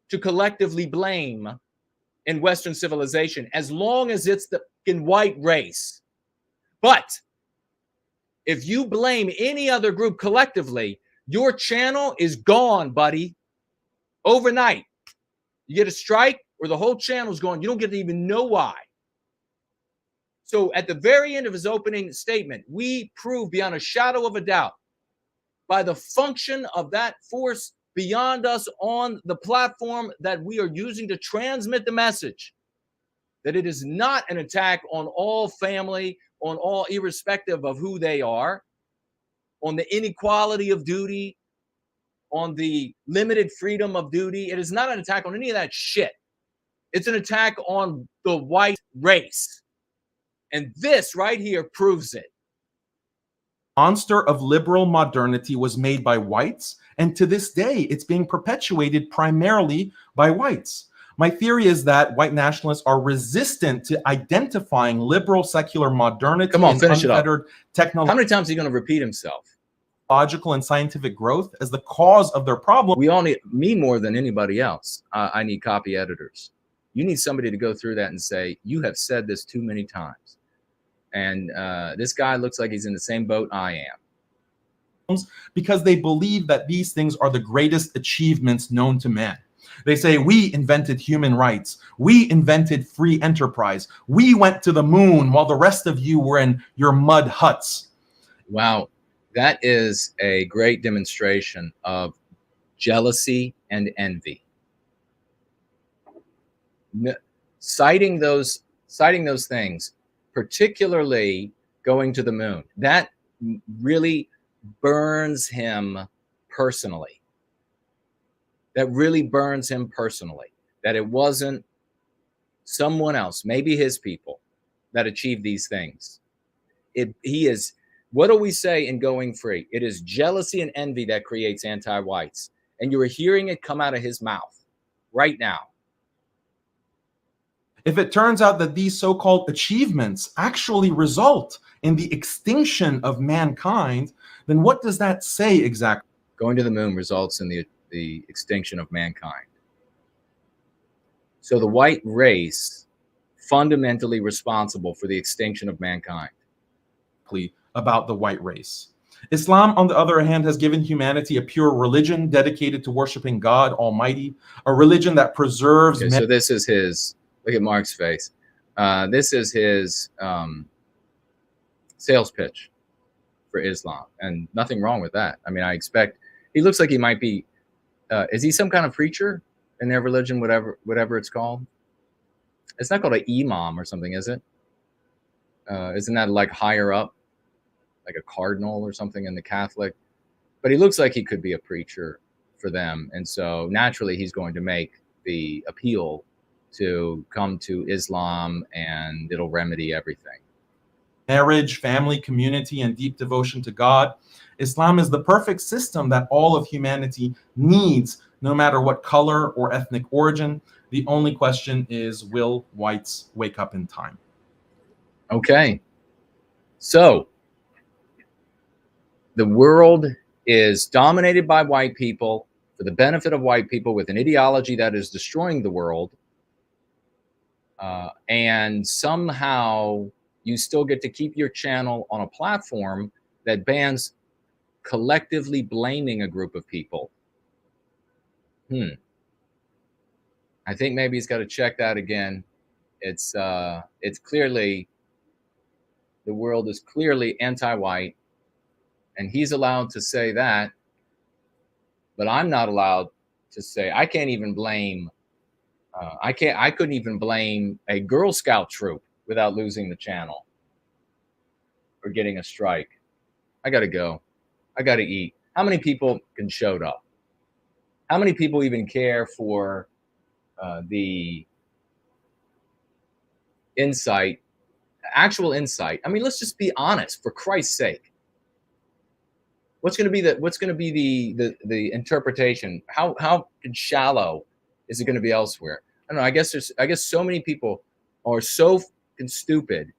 to collectively blame in Western civilization as long as it's the white race. But if you blame any other group collectively, your channel is gone, buddy. Overnight. You get a strike or the whole channel is gone. You don't get to even know why. So at the very end of his opening statement, we prove beyond a shadow of a doubt by the function of that force beyond us on the platform that we are using to transmit the message, that it is not an attack on all family, on all, irrespective of who they are, on the inequality of duty, on the limited freedom of duty. It is not an attack on any of that shit. It's an attack on the white race. And this right here proves it. Monster of liberal modernity was made by whites, and to this day, it's being perpetuated primarily by whites. My theory is that white nationalists are resistant to identifying liberal secular modernity Come on, and finish it up. unfettered technology. How many times are you going to repeat himself? Logical and scientific growth as the cause of their problem. We all need, me more than anybody else. I need copy editors. You need somebody to go through that and say, you have said this too many times. And this guy looks like he's in the same boat I am. Because they believe that these things are the greatest achievements known to man. They say, we invented human rights. We invented free enterprise. We went to the moon while the rest of you were in your mud huts. Wow. That is a great demonstration of jealousy and envy. Citing those things, particularly going to the moon, that really burns him personally. That really burns him personally. That it wasn't someone else, maybe his people, that achieved these things. He is, what do we say in Going Free? It is jealousy and envy that creates anti-whites. And you are hearing it come out of his mouth right now. If it turns out that these so-called achievements actually result in the extinction of mankind, then what does that say exactly? Going to the moon results in the extinction of mankind. So the white race fundamentally responsible for the extinction of mankind. About the white race. Islam, on the other hand, has given humanity a pure religion dedicated to worshiping God Almighty, a religion that preserves. Okay, so this is his, look at Mark's face. This is his sales pitch for Islam, and nothing wrong with that. I mean, I expect, he looks like he might be, is he some kind of preacher in their religion, whatever it's called? It's not called an imam or something, is it? Isn't that like higher up, like a cardinal or something in the Catholic? But he looks like he could be a preacher for them. And so naturally he's going to make the appeal to come to Islam, and it'll remedy everything. Marriage, family, community, and deep devotion to God. Islam is the perfect system that all of humanity needs, no matter what color or ethnic origin. The only question is, will whites wake up in time? Okay. So the world is dominated by white people for the benefit of white people with an ideology that is destroying the world. And somehow you still get to keep your channel on a platform that bans collectively blaming a group of people. I think maybe he's got to check that again. It's clearly, the world is clearly anti-white, and he's allowed to say that, but I'm not allowed to say. I can't even blame. I couldn't even blame a Girl Scout troop without losing the channel or getting a strike. I gotta go. I gotta eat. How many people can showed up? How many people even care for the insight, actual insight? I mean, let's just be honest, for Christ's sake. What's going to be the interpretation? How shallow is it going to be elsewhere? I don't know. I guess so many people are so stupid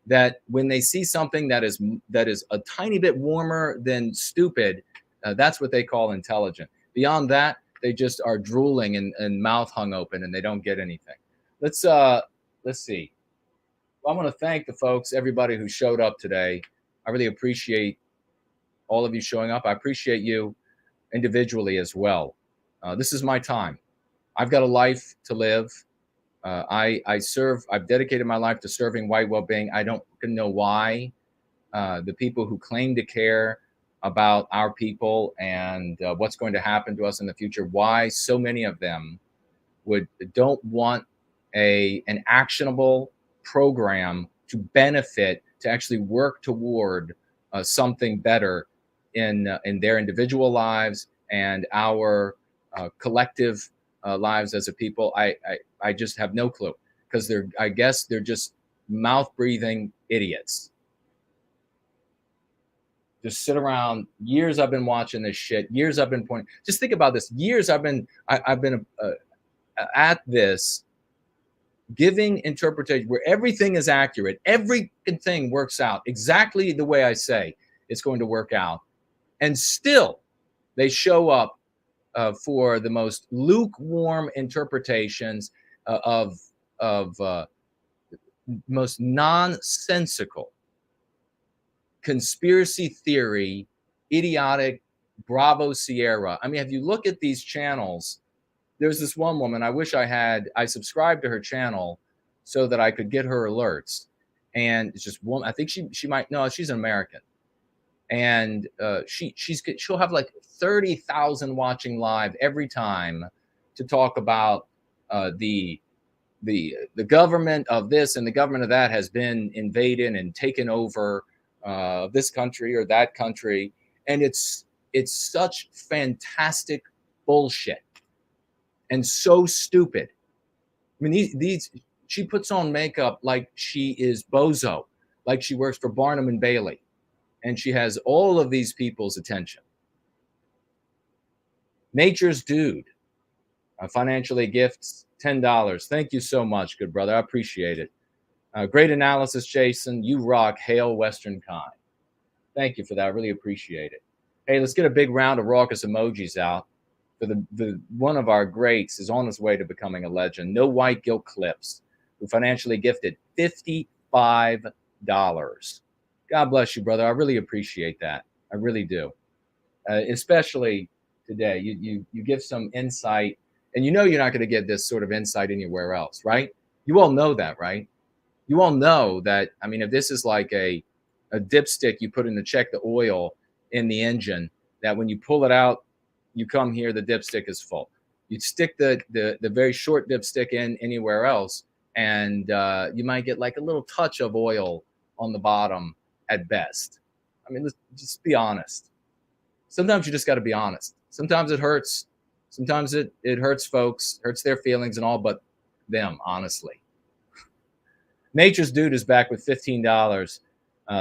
that when they see something that is a tiny bit warmer than stupid, that's what they call intelligent. Beyond that, they just are drooling and mouth hung open, and they don't get anything. Let's see. Well, I want to thank the folks, everybody who showed up today. I really appreciate all of you showing up. I appreciate you individually as well. This is my time. I've got a life to live. I've dedicated my life to serving white well-being. I don't know why the people who claim to care about our people and what's going to happen to us in the future, why so many of them don't want an actionable program to benefit, to actually work toward something better in their individual lives and our collective lives as a people. I just have no clue, because I guess they're just mouth breathing idiots. Just sit around. Years I've been watching this shit. Years I've been pointing. Just think about this. Years I've been at this, giving interpretation where everything is accurate. Everything works out exactly the way I say it's going to work out. And still, they show up for the most lukewarm interpretations of most nonsensical conspiracy theory, idiotic Bravo Sierra. I mean, if you look at these channels, there's this one woman, I subscribed to her channel so that I could get her alerts. And it's just one, I think she might, no, she's an American. And she'll have like 30,000 watching live every time to talk about the government of this and the government of that has been invaded and taken over this country or that country. And it's such fantastic bullshit and so stupid. I mean, she puts on makeup like she is Bozo, like she works for Barnum and Bailey, and she has all of these people's attention. Nature's Dude, financially gifts $10. Thank you so much, good brother. I appreciate it. Great analysis, Jason. You rock. Hail Western Kind. Thank you for that. I really appreciate it. Hey, let's get a big round of raucous emojis out. For the one of our greats is on his way to becoming a legend. No White Guilt Clips, who financially gifted $55. God bless you, brother. I really appreciate that. I really do. Especially today, you give some insight, and you know you're not going to get this sort of insight anywhere else, right? You all know that, right? You all know that. I mean, if this is like a dipstick you put in to check the oil in the engine, that when you pull it out, you come here, the dipstick is full. You stick the very short dipstick in anywhere else, and you might get like a little touch of oil on the bottom at best. I mean, let's just be honest. Sometimes you just got to be honest. Sometimes it hurts. Sometimes it hurts folks, hurts their feelings and all, but them, honestly. Nature's Dude is back with $15.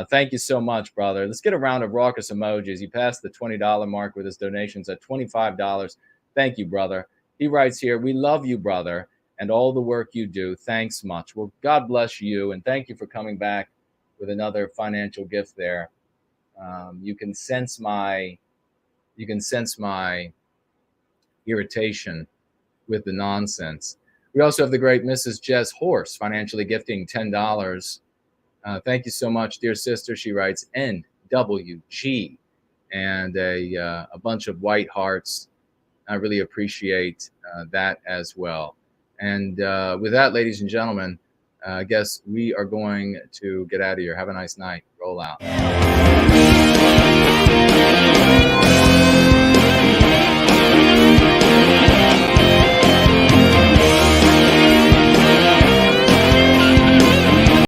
Thank you so much, brother. Let's get a round of raucous emojis. He passed the $20 mark with his donations at $25. Thank you, brother. He writes here, we love you, brother, and all the work you do. Thanks much. Well, God bless you, and thank you for coming back with another financial gift there. You can sense my irritation with the nonsense. We also have the great Mrs. Jess Horse financially gifting $10. Thank you so much, dear sister. She writes NWG and a bunch of white hearts. I really appreciate that as well. And with that, ladies and gentlemen, I guess we are going to get out of here. Have a nice night. Roll out.